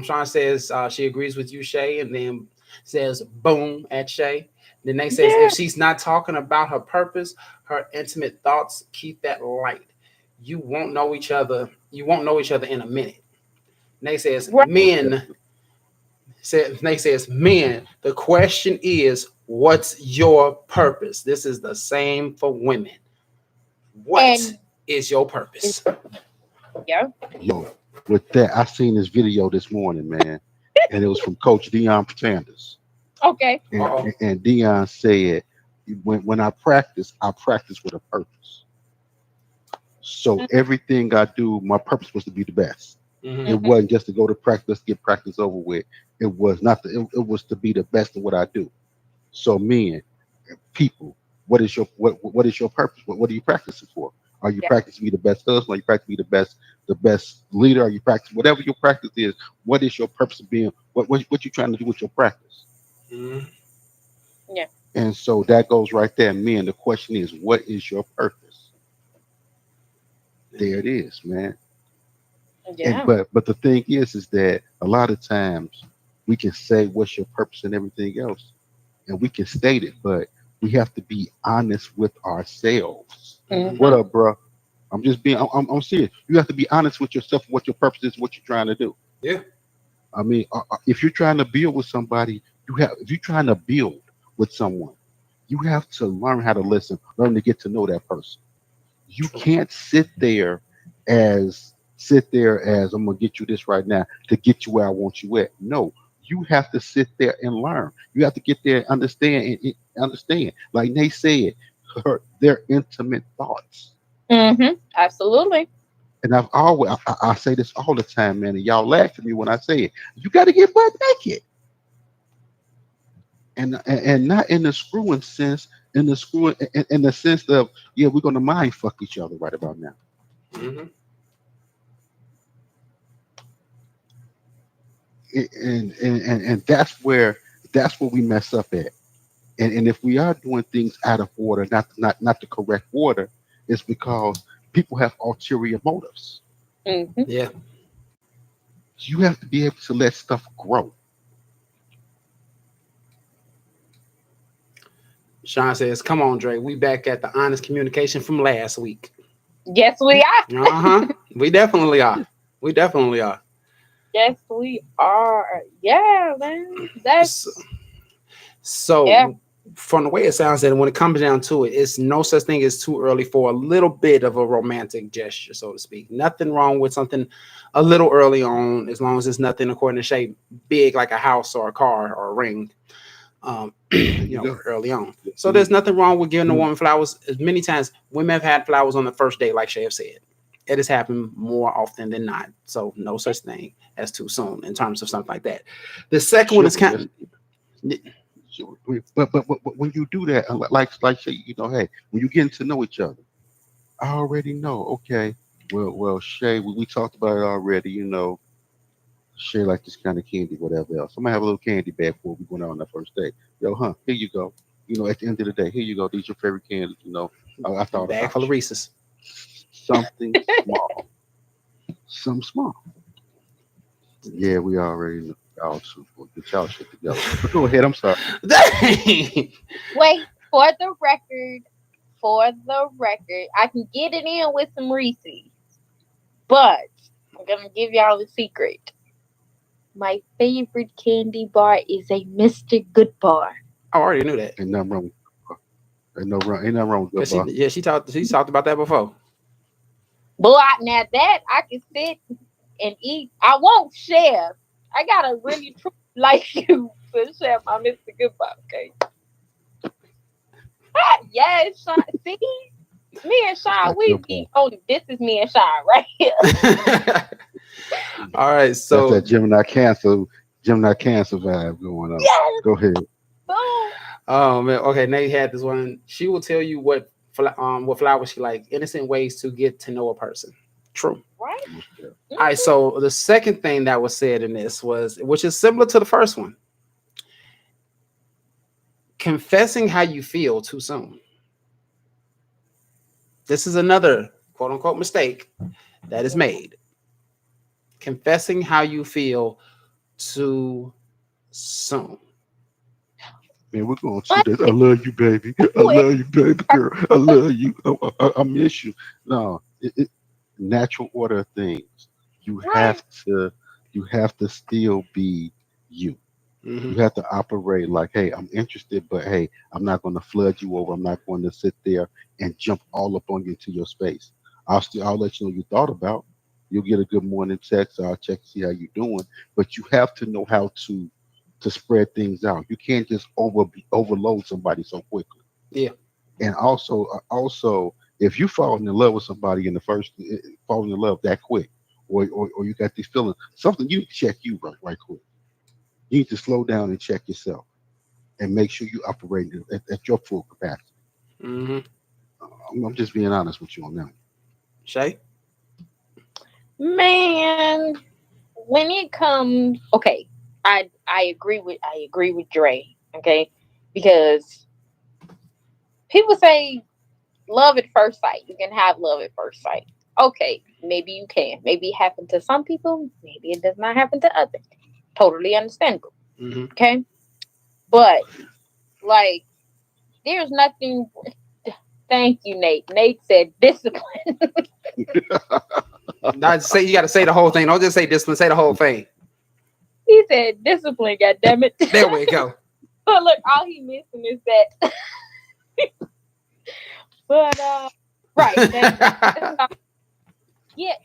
Sean says she agrees with you, Shay, and then says boom at Shay. Then they says if she's not talking about her purpose, her intimate thoughts, keep that light. You won't know each other in a minute. Nate says men Nate says, men, the question is, what's your purpose? This is the same for women. What And is your purpose? yeah, Yo, with that, I seen this video this morning, man, and it was from Coach Deion Sanders. okay. And, Uh-oh. and Deion said, when I practice with a purpose. So everything I do, my purpose was to be the best. Mhm. It wasn't just to go to practice, get practice over with. It was not. It was to be the best of what I do. So, men, people, what is your purpose? What are you practicing for? Are you Yeah. practicing to be the best husband? Are you practicing to be the best leader? Are you practicing whatever your practice is? What is your purpose of being? What you trying to do with your practice? Mhm. Yeah. And so that goes right there, men. The question is, what is your purpose? There it is, man. And Yeah. but the thing is that a lot of times we can say what's your purpose and everything else, and we can state it, but we have to be honest with ourselves. Mhm. What up, bro? I'm just being. I'm serious. You have to be honest with yourself. What your purpose is. What you're trying to do. Yeah. I mean, if you're trying to build with somebody, you have. If you're trying to build with someone, you have to learn how to listen. Learn to get to know that person. You True. can't sit there as I'm gonna get you this right now to get you where I want you at. No, you have to sit there and learn. You have to get there and understand and understand. Like Nate said, their intimate thoughts. Absolutely. And I've always I say this all the time, man, and y'all laugh at me when I say it. You got to get butt naked, and not in the screwing sense, in the screwing in the sense of yeah, we're gonna mind fuck each other right about now. Mhm. And that's where we mess up at. And if we are doing things out of order, not the correct order, it's because people have ulterior motives. Hmm. Yeah. You have to be able to let stuff grow. Sean says, come on, Dre. We back at the honest communication from last week. Yes, we are. Uh-huh. We definitely are. We definitely are. Yes, we are. Yeah, man. So, That's yeah. so from the way it sounds, that when it comes down to it, it's no such thing as too early for a little bit of a romantic gesture, so to speak. Nothing wrong with something a little early on, as long as it's nothing according to shape big like a house or a car or a ring. There you go. Early on. Yes, So there's indeed. nothing wrong with giving a Mm, woman flowers. As many times women have had flowers on the first date, like Shay have said. It has happened more often than not. So no such thing as too soon in terms of something like that. The second one is sure, yes, kind sure. But when you do that, like say, hey, when you getting to know each other, I already know. Okay, well, Shay, we talked about it already. Share like this kind of candy, whatever else. I'm gonna have a little candy bag before we go out on that first date. Yo, here you go. At the end of the day, here you go. These your favorite candies. I of thought bag full about of you. Reese's. Something small, some small. Yeah, we already know. Y'all super. Get y'all shit together. But go ahead. I'm sorry. Dang. Wait, for the record, I can get it in with some Reese's, but I'm gonna give y'all a secret. My favorite candy bar is a Mr. Good Bar. I already knew that. Ain't nothing wrong. Ain't nothing wrong with Cause good bar. she talked about that before. Boy, now that I can sit and eat, I won't share. I gotta really truly like you to share my Mr. Good Bar, okay? Yes, Sean. See, me and Sean, That we good bar. be on. This is me and Sean right here. All right, That's so that Gemini Cancer vibe going on. Yes, Go ahead. boom. oh man, okay, Nate had this one. She will tell you what flowers she like, innocent ways to get to know a person. True. Right? Most definitely. All right, Mhm. so the second thing that was said in this was, which is similar to the first one, confessing how you feel too soon. This is another quote unquote mistake that is made. Confessing how you feel too soon. Man, we're going through But this. I love you, baby. I do it. love you, baby girl. I love you. I miss you. No, natural order of things. You Right. have to, you have to still be you. Mm-hmm. You have to operate like, hey, I'm interested, but hey, I'm not going to flood you over. I'm not going to sit there and jump all up on you into your space. I'll let you know you thought about. You'll get a good morning text. I'll check to see how you're doing. But you have to know how to spread things out. You can't just overload somebody so quickly. Yeah. And also, if you falling in love with somebody in the first, falling in love that quick, or you got these feelings, something you check you right quick. You need to slow down and check yourself and make sure you operate at your full capacity. Mm-hmm. I'm just being honest with you on that. Shay. Man, when it comes, okay, I agree with Dre, okay, because people say love at first sight. You can have love at first sight. Okay, maybe you can. Maybe it happened to some people. Maybe it does not happen to others. Totally understandable. Mm-hmm. Okay, but like, there's nothing. Thank you, Nate. Nate said discipline. Not say you got to say the whole thing. Don't just say discipline. Say the whole thing. He said discipline. God damn it. There we go. But look, all he missing is that. But right. Yeah.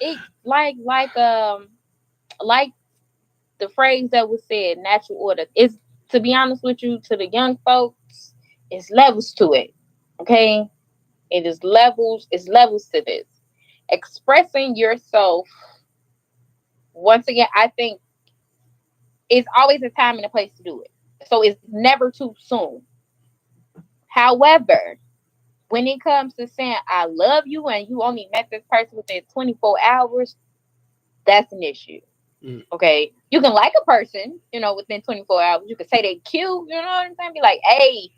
It like the phrase that was said, natural order. Is, to be honest with you, to the young folks, it's levels to it. Okay, it is levels. It's levels to this. Expressing yourself. Once again, I think it's always a time and a place to do it. So it's never too soon. However, when it comes to saying I love you and you only met this person within 24 hours, that's an issue. Mm. Okay. You can like a person, within 24 hours. You can say they cute, you know what I'm saying? Be like, hey,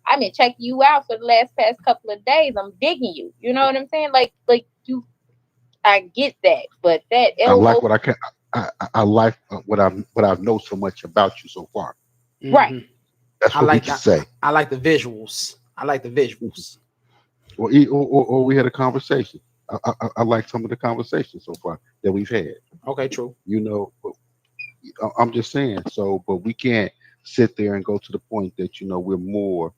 I've been checking you out for the past couple of days. I'm digging you. You know what I'm saying? Like you, I get that, but that I like elbow, what I can. I like what I know so much about you so far. right? Mm-hmm. That's I what we like can that. say. I like the visuals. I like the visuals. Or we had a conversation. I like some of the conversations so far that we've had. Okay, true. But I'm just saying. So, but we can't sit there and go to the point that we're more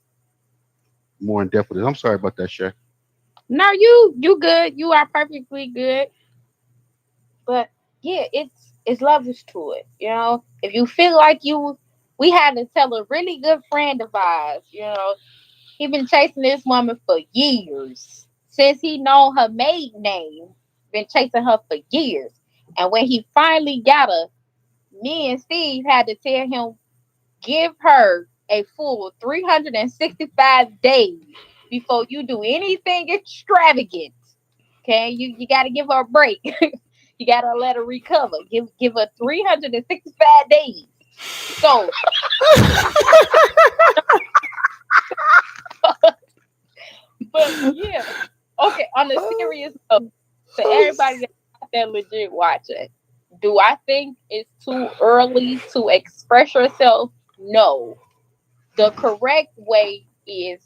in depth with it. I'm sorry about that, Shay. No, you good. You are perfectly good. But yeah, it's levels to it. If you feel like we had to tell a really good friend of ours. He been chasing this woman for years since he known her maiden name. Been chasing her for years, and when he finally got her, me and Steve had to tell him give her a full 365 days before you do anything extravagant. Okay, you got to give her a break. You got to let her recover. Give her 365 days. So, but yeah, okay. On a serious note, to everybody that's out there legit watching, do I think it's too early to express yourself? No. The correct way is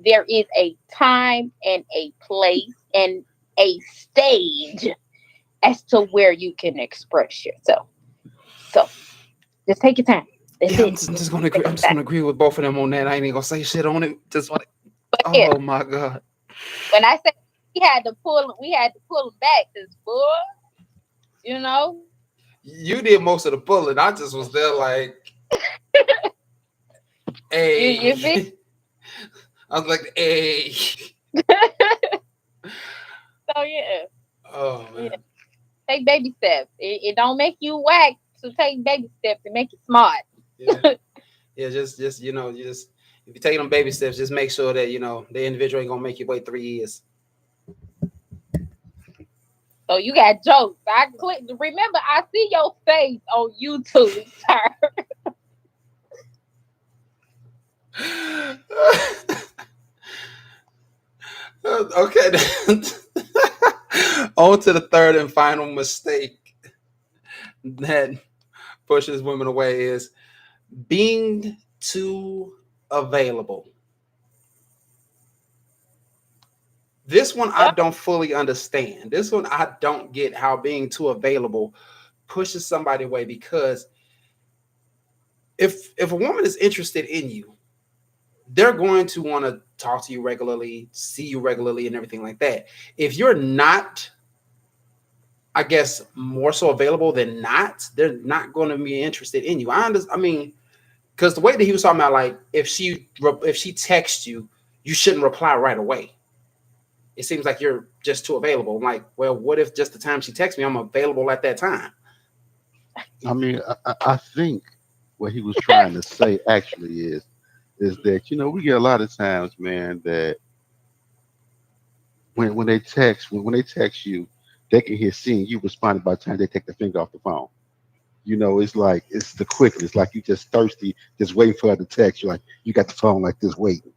there is a time and a place and a stage as to where you can express yourself. So just take your time. That's Yeah, it. I'm just gonna agree. Take I'm your just time. gonna agree with both of them on that. I ain't even gonna say shit on it. Just want. But yeah, Oh my god. when I say we had to pull him back because boy, you know, You did most of the pulling. I just was there like, you feel. hey. I was like, hey. So yeah, Oh yeah. man. Take baby steps. It don't make you whack, so take baby steps and make you smart. Yeah. Yeah. Just you just if you take them baby steps, just make sure that the individual ain't gonna make you wait 3 years. So you got jokes. I click. Remember, I see your face on YouTube, sir. Okay. On to the third and final mistake that pushes women away is being too available. This one I Yep. don't fully understand. This one I don't get how being too available pushes somebody away because if a woman is interested in you, they're going to want to talk to you regularly, see you regularly, and everything like that. If you're not, I guess, more so available than not, they're not going to be interested in you. I mean, because the way that he was talking about, like, if she texts you, you shouldn't reply right away. It seems like you're just too available. I'm like, well, what if just the time she texts me, I'm available at that time? I mean, I think what he was trying to say actually is that we get a lot of times, man, that when they text when they text you, they can hear seeing you responding by the time they take the finger off the phone. It's like it's the quickness, like you just thirsty, just waiting for her to text you, like you got the phone like this waiting.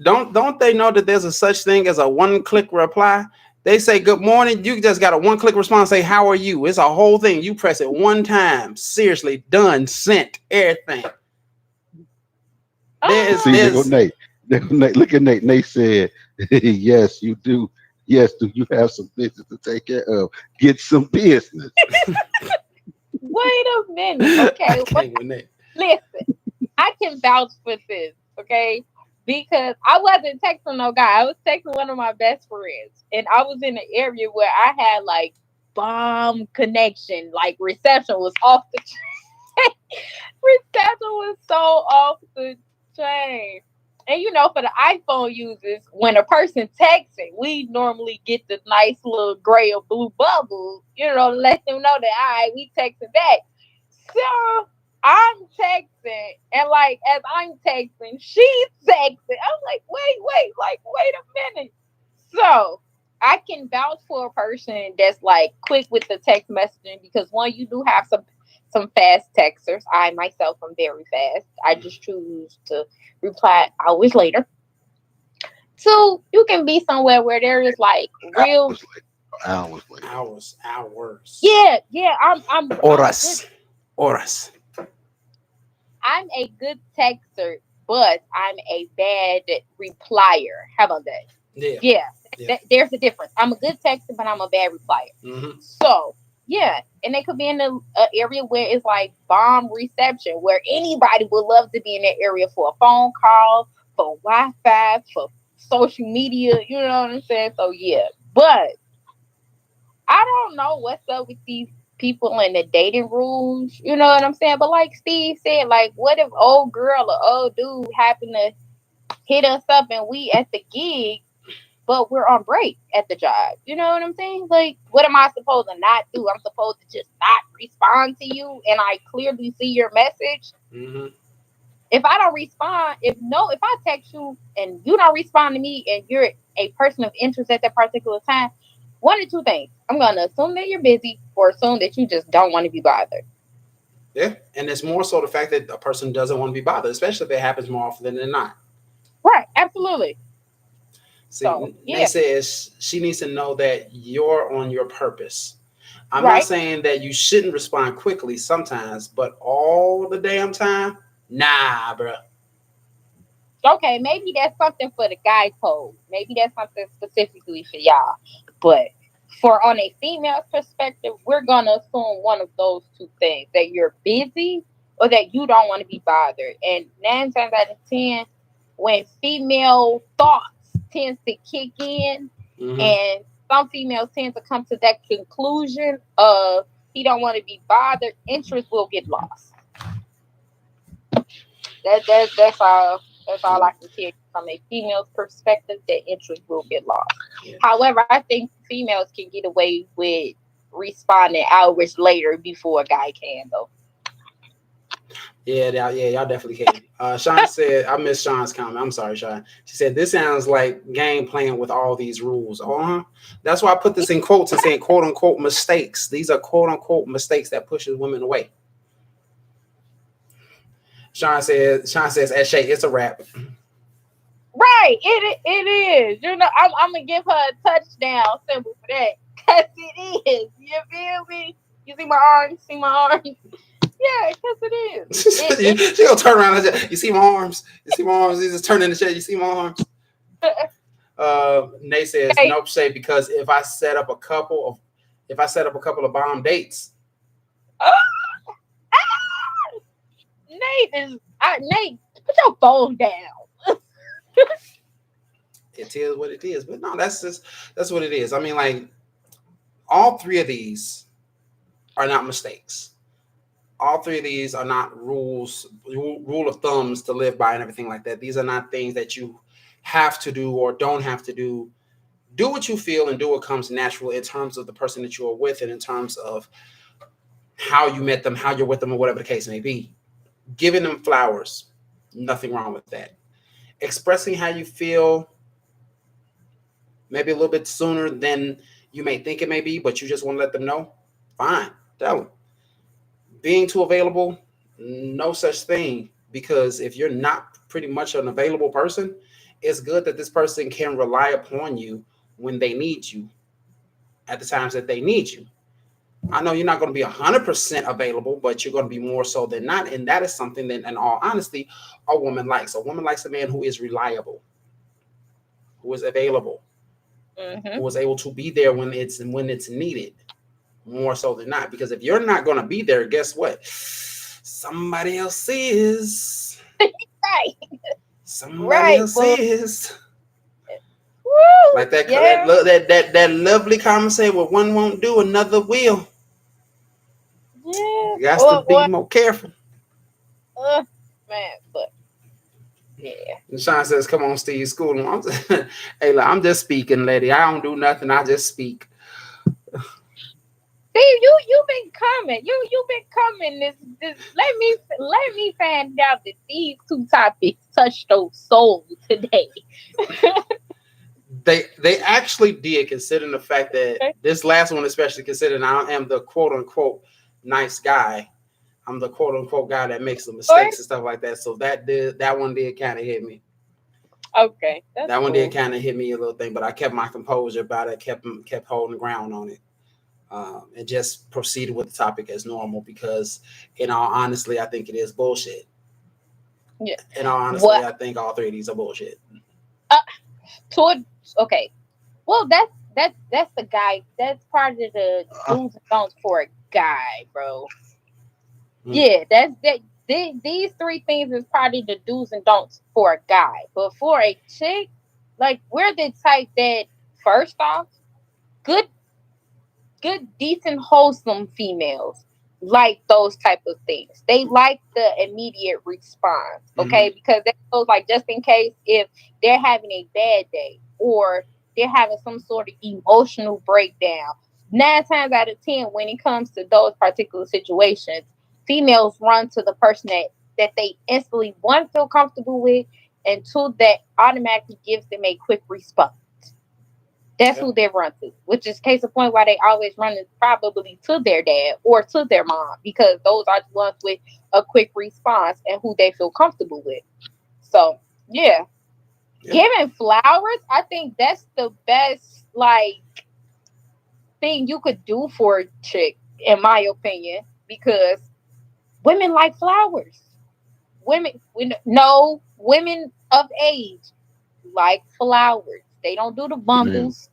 Don't they know that there's a such thing as a one-click reply? They say good morning. You just got a one-click response. Say how are you? It's a whole thing. You press it one time. Seriously, done, sent, everything. See, there go Nate. Look at Nate. Nate said, "Yes, you do. Yes, do you have some business to take care of? Get some business." Wait a minute. Okay. Listen, I can vouch for this, okay? Because I wasn't texting no guy. I was texting one of my best friends. And I was in an area where I had like bomb connection. Like reception was off the chain. Reception was so off the chain. And for the iPhone users, when a person texting, we normally get the nice little gray or blue bubble, to let them know that, all right, we texting back. So I'm texting, and like as I'm texting, she's texting. I'm like, wait a minute. So I can vouch for a person that's like quick with the text messaging because one, you do have some fast texters. I myself am very fast. I just choose to reply hours later. So you can be somewhere where there is like real hours later. Hours. Yeah. I'm Horas. I'm a good texter, but I'm a bad replier. How about that? Yeah. There's a difference. I'm a good texter, but I'm a bad replier. Mm-hmm. So, yeah. And they could be in an area where it's like bomb reception, where anybody would love to be in that area for a phone call, for Wi-Fi, for social media. You know what I'm saying? So, yeah. But I don't know what's up with these people in the dating rules, you know what I'm saying? But like Steve said, like, what if old girl or old dude happen to hit us up and we at the gig, but we're on break at the job? You know what I'm saying? Like, what am I supposed to not do? I'm supposed to just not respond to you, and I clearly see your message. Mm-hmm. If I don't respond, if I text you and you don't respond to me, and you're a person of interest at that particular time, one or two things. I'm going to assume that you're busy or assume that you just don't want to be bothered. Yeah. And it's more so the fact that a person doesn't want to be bothered, especially if it happens more often than not. Right. Absolutely. See, Nate says she needs to know that you're on your purpose. I'm not saying that you shouldn't respond quickly sometimes, but all the damn time, nah, bro. Okay, maybe that's something for the guy code. Maybe that's something specifically for y'all. But on a female's perspective, we're going to assume one of those two things, that you're busy or that you don't want to be bothered. And 9 times out of 10, when female thoughts tends to kick in, and some females tend to come to that conclusion of he don't want to be bothered, interest will get lost. That's all. That's all I can tell you from a female's perspective, that interest will get lost. Yeah. However, I think females can get away with responding hours later before a guy can, though. Yeah, y'all definitely can. Sean said, I missed Sean's comment. I'm sorry, Sean. She said, this sounds like game playing with all these rules. That's why I put this in quotes and saying quote unquote mistakes. These are quote unquote mistakes that pushes women away. Sean says, at Shay, it's a wrap. Right, it is. I'm gonna give her a touchdown symbol for that, cause it is. You feel me? You see my arms? Yeah, because it is. She gonna turn around and say, you see my arms? You just turn in the shade. You see my arms? Nate says, nope, Shay, because if I set up a couple of bomb dates. No, Nate, put your phone down. It is what it is. But no, that's what it is. I mean, like all three of these are not mistakes. All three of these are not rule of thumbs to live by and everything like that. These are not things that you have to do or don't have to do. Do what you feel and do what comes natural in terms of the person that you are with and in terms of how you met them, how you're with them, or whatever the case may be. Giving them flowers, nothing wrong with that. Expressing how you feel, maybe a little bit sooner than you may think it may be, but you just want to let them know, fine, tell them. Being too available, no such thing, because if you're not pretty much an available person, it's good that this person can rely upon you when they need you at the times that they need you. I know you're not going to be 100% available, but you're going to be more so than not. And that is something that, in all honesty, a woman likes. A woman likes a man who is reliable, who is available, who is able to be there when it's needed, more so than not. Because if you're not going to be there, guess what? Somebody else is. Right. Somebody else is. Woo, Like that lovely conversation where one won't do, another will. Yeah. You got to be more careful. Man, but yeah. And Sean says, "Come on, Steve, school him." Hey, look, I'm just speaking, lady. I don't do nothing. I just speak. Steve, you've been coming. You've been coming. This let me find out that these two topics touched those souls today. They actually did, considering the fact that this last one, especially considering I am the quote unquote nice guy. I'm the quote unquote guy that makes the mistakes and stuff like that. So that one did kind of hit me. Okay, that one did kind of hit me a little thing, but I kept my composure about it. Kept holding ground on it. And just proceeded with the topic as normal because, in all honesty, I think it is bullshit. Yeah. In all honesty, I think all three of these are bullshit. Okay. Well, that's the guy. That's part of the do's and don'ts for a guy, bro. Yeah, that's that. These three things is probably the do's and don'ts for a guy, but for a chick, like we're the type that first off, good, decent, wholesome females like those type of things. They like the immediate response, okay? Because that goes like just in case if they're having a bad day or they're having some sort of emotional breakdown. 9 times out of 10, when it comes to those particular situations, females run to the person that they instantly, one, feel comfortable with, and two, that automatically gives them a quick response. That's who they run to, which is case in point why they always run probably to their dad or to their mom, because those are the ones with a quick response and who they feel comfortable with. So, yeah. Giving flowers, I think that's the best, like, thing you could do for a chick, in my opinion, because women like flowers. Women of age like flowers. They don't do the bundles.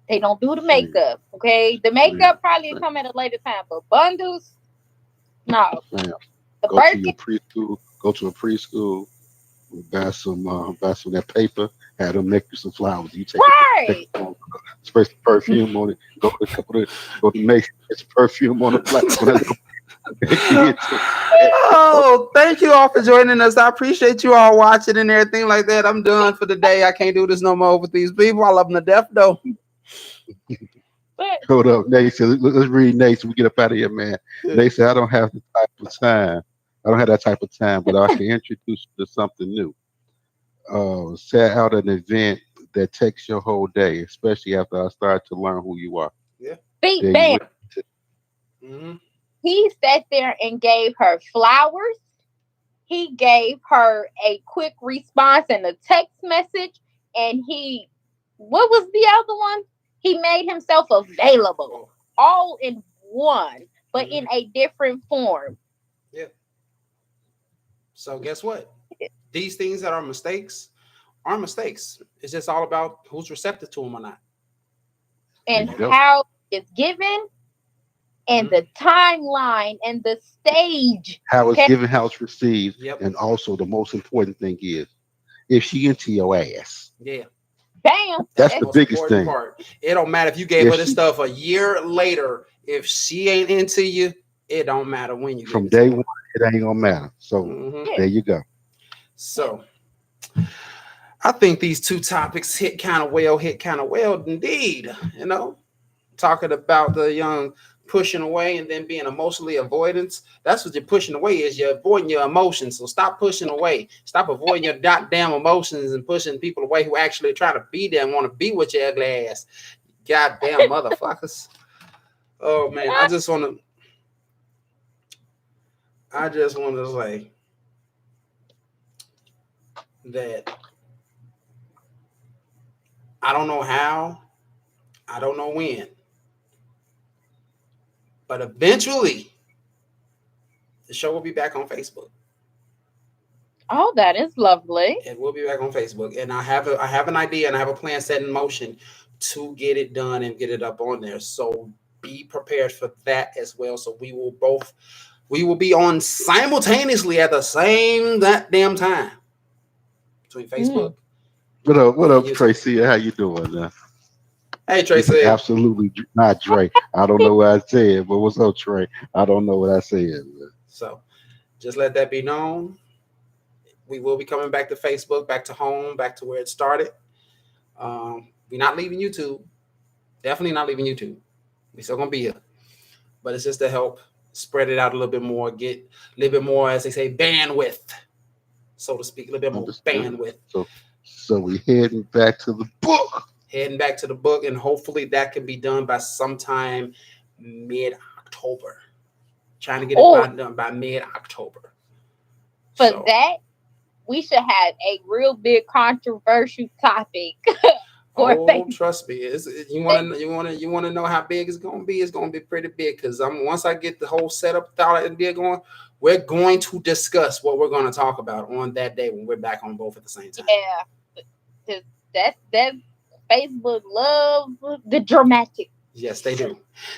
They don't do the makeup. Okay, the makeup probably come at a later time, but bundles, no. Go to a preschool, buy some that paper, have them make you some flowers. You take spray some perfume on it. Go to make some perfume on the flower. Oh, thank you all for joining us. I appreciate you all watching and everything like that. I'm done for the day. I can't do this no more with these people. I love them to death, though. Hold up, Nate said, let's read Nate so we get up out of here, man. Nate said, I don't have the type of time. I don't have that type of time, but I can introduce you to something new. Set out an event that takes your whole day, especially after I start to learn who you are. Yeah. Bam. He sat there and gave her flowers. He gave her a quick response and a text message. And what was the other one? He made himself available. All in one, but in a different form. Yeah. So guess what? These things that are mistakes aren't mistakes. It's just all about who's receptive to them or not. And how it's given and the timeline and the stage. How it's Okay? given, how it's received, Yep. and also the most important thing is if she into your ass. Yeah. Bam. That's The the most biggest important thing. part. It don't matter if you gave If her this she stuff a year later. If she ain't into you, it don't matter when you give from it to day her. one, it ain't gonna matter. So Mhm. Yeah. there you go. So I think these two topics hit kind of well indeed. You know, talking about the young pushing away and then being emotionally avoidance. That's what you're pushing away is you're avoiding your emotions. So stop pushing away. Stop avoiding your goddamn emotions and pushing people away who actually try to be there and want to be with your ugly ass. Goddamn motherfuckers. Oh man, I just want to say that I don't know how, I don't know when, but eventually the show will be back on Facebook. Oh, that is lovely. It will be back on Facebook, and I have an idea and I have a plan set in motion to get it done and get it up on there. So be prepared for that as well. So we will be on simultaneously at the same goddamn time between Facebook What and up, YouTube. Tracy? How you doing? Hey You said Tracy, absolutely not Dre. I don't know what I said, but what's up, Trey? I don't know what I said. so just let that be known. We will be coming back to Facebook, back to home, back to where it started. We're not leaving YouTube. Definitely not leaving YouTube. We're still gonna be here, but it's just to help spread it out a little bit more, get a little bit more, as they say, bandwidth, so to speak, a little bit more Understood. bandwidth. So we heading back to the book. Heading back to the book, and hopefully that can be done by sometime mid-October. Trying to get it Oh, done by mid-October. for So, that, we should have a real big controversial topic for oh, Facebook. trust me, you want to know how big it's gonna be. It's gonna be pretty big because once I get the whole setup thought idea going, we're going to discuss what we're going to talk about on that day when we're back on both at the same time. Yeah, 'cause that Facebook loves the dramatic. Yes, they do.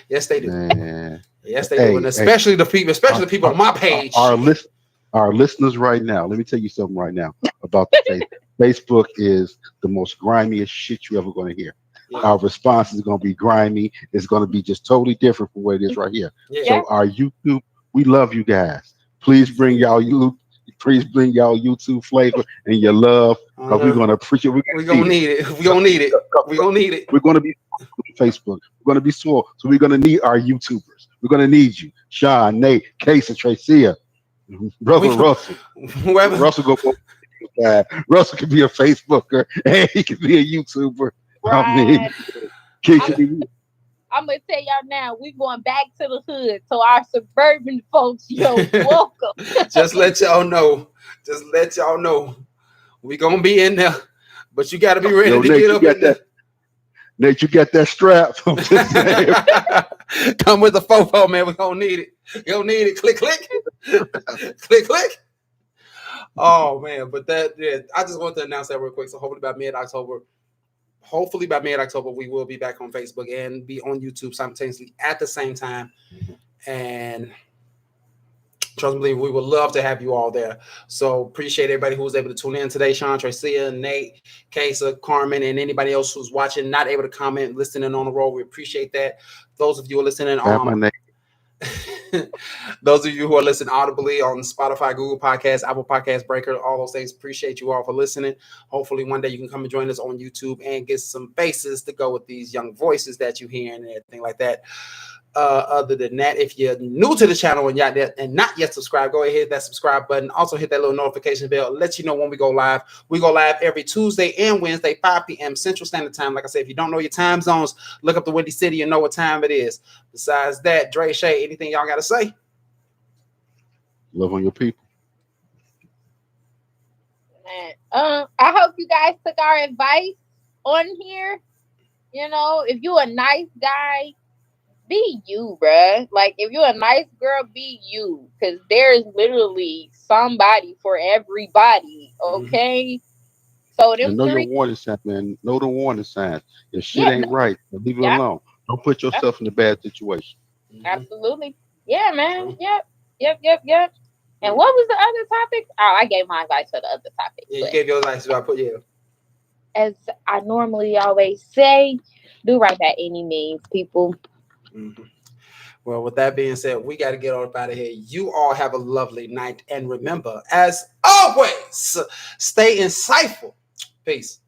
Yes, they do. Man. Yes, they do, and Hey, especially the people, especially our, the people on my our, page. our list, our listeners right now. Let me tell you something right now about the face. Facebook is the most grimiest shit you're ever going to hear. Yeah. Our response is going to be grimy. It's going to be just totally different from what it is right here. Yeah. So our YouTube, we love you guys. Please bring y'all YouTube flavor and your love. Because we're gonna appreciate. We're gonna need it. We're gonna need it. We're gonna need it. We're gonna be on Facebook. We're gonna be small, so we're gonna need our YouTubers. We're gonna need you, Sean, Nate, Case, and Tracia, brother Russell. Whoever. Russell go. Russell can be a Facebooker and he can be a YouTuber. I mean, Right. Keisha, be- I'm gonna tell y'all now, we going back to the hood. So our suburban folks, yo, welcome. Just let y'all know. Just let y'all know. We gonna be in there, but you got to be ready yo, to Nate, get you up got in that. Nate, you got that strap. I'm just saying. there. Come with the fofo, man. We gonna need it. You gonna need it. Click, click, click, click. Oh man, but I just wanted to announce that real quick. So hopefully by mid October, we will be back on Facebook and be on YouTube simultaneously at the same time. And trust me, we would love to have you all there. So appreciate everybody who was able to tune in today. Sean, Tracia, Nate, Kesa, Carmen, and anybody else who's watching, not able to comment, listening on the road. We appreciate that. Those of you who are listening, Have my name. those of you who are listening audibly on Spotify, Google Podcasts, Apple Podcasts, Breaker, all those things, appreciate you all for listening. Hopefully one day you can come and join us on YouTube and get some faces to go with these young voices that you hear and everything like that. Other than that, if you're new to the channel and not yet subscribed, go ahead, hit that subscribe button. Also hit that little notification bell. It lets you know when we go live. We go live every Tuesday and Wednesday, 5 p.m. Central Standard Time. Like I said, if you don't know your time zones, look up the Windy City and know what time it is. Besides that, Dre, Shay, anything y'all got to say? Love on your people. I hope you guys took our advice on here. You know, if you a nice guy, be you, bruh. Like, if you're a nice girl, be you. Because there's literally somebody for everybody, okay? So, And them know your three, warning signs, man. Know the warning signs. If shit yeah, ain't right, leave it yeah, alone. Don't put yourself in a bad situation. Mhm. Absolutely. Yeah, man. True. Yep. And what was the other topic? Oh, I gave my advice for the other topic. Yeah, you But gave your advice. So I put yeah. as I normally always say, do right by any means, people. Mhm. Well, with that being said, we got to get on out of here. You all have a lovely night. And remember, as always, stay insightful. Peace.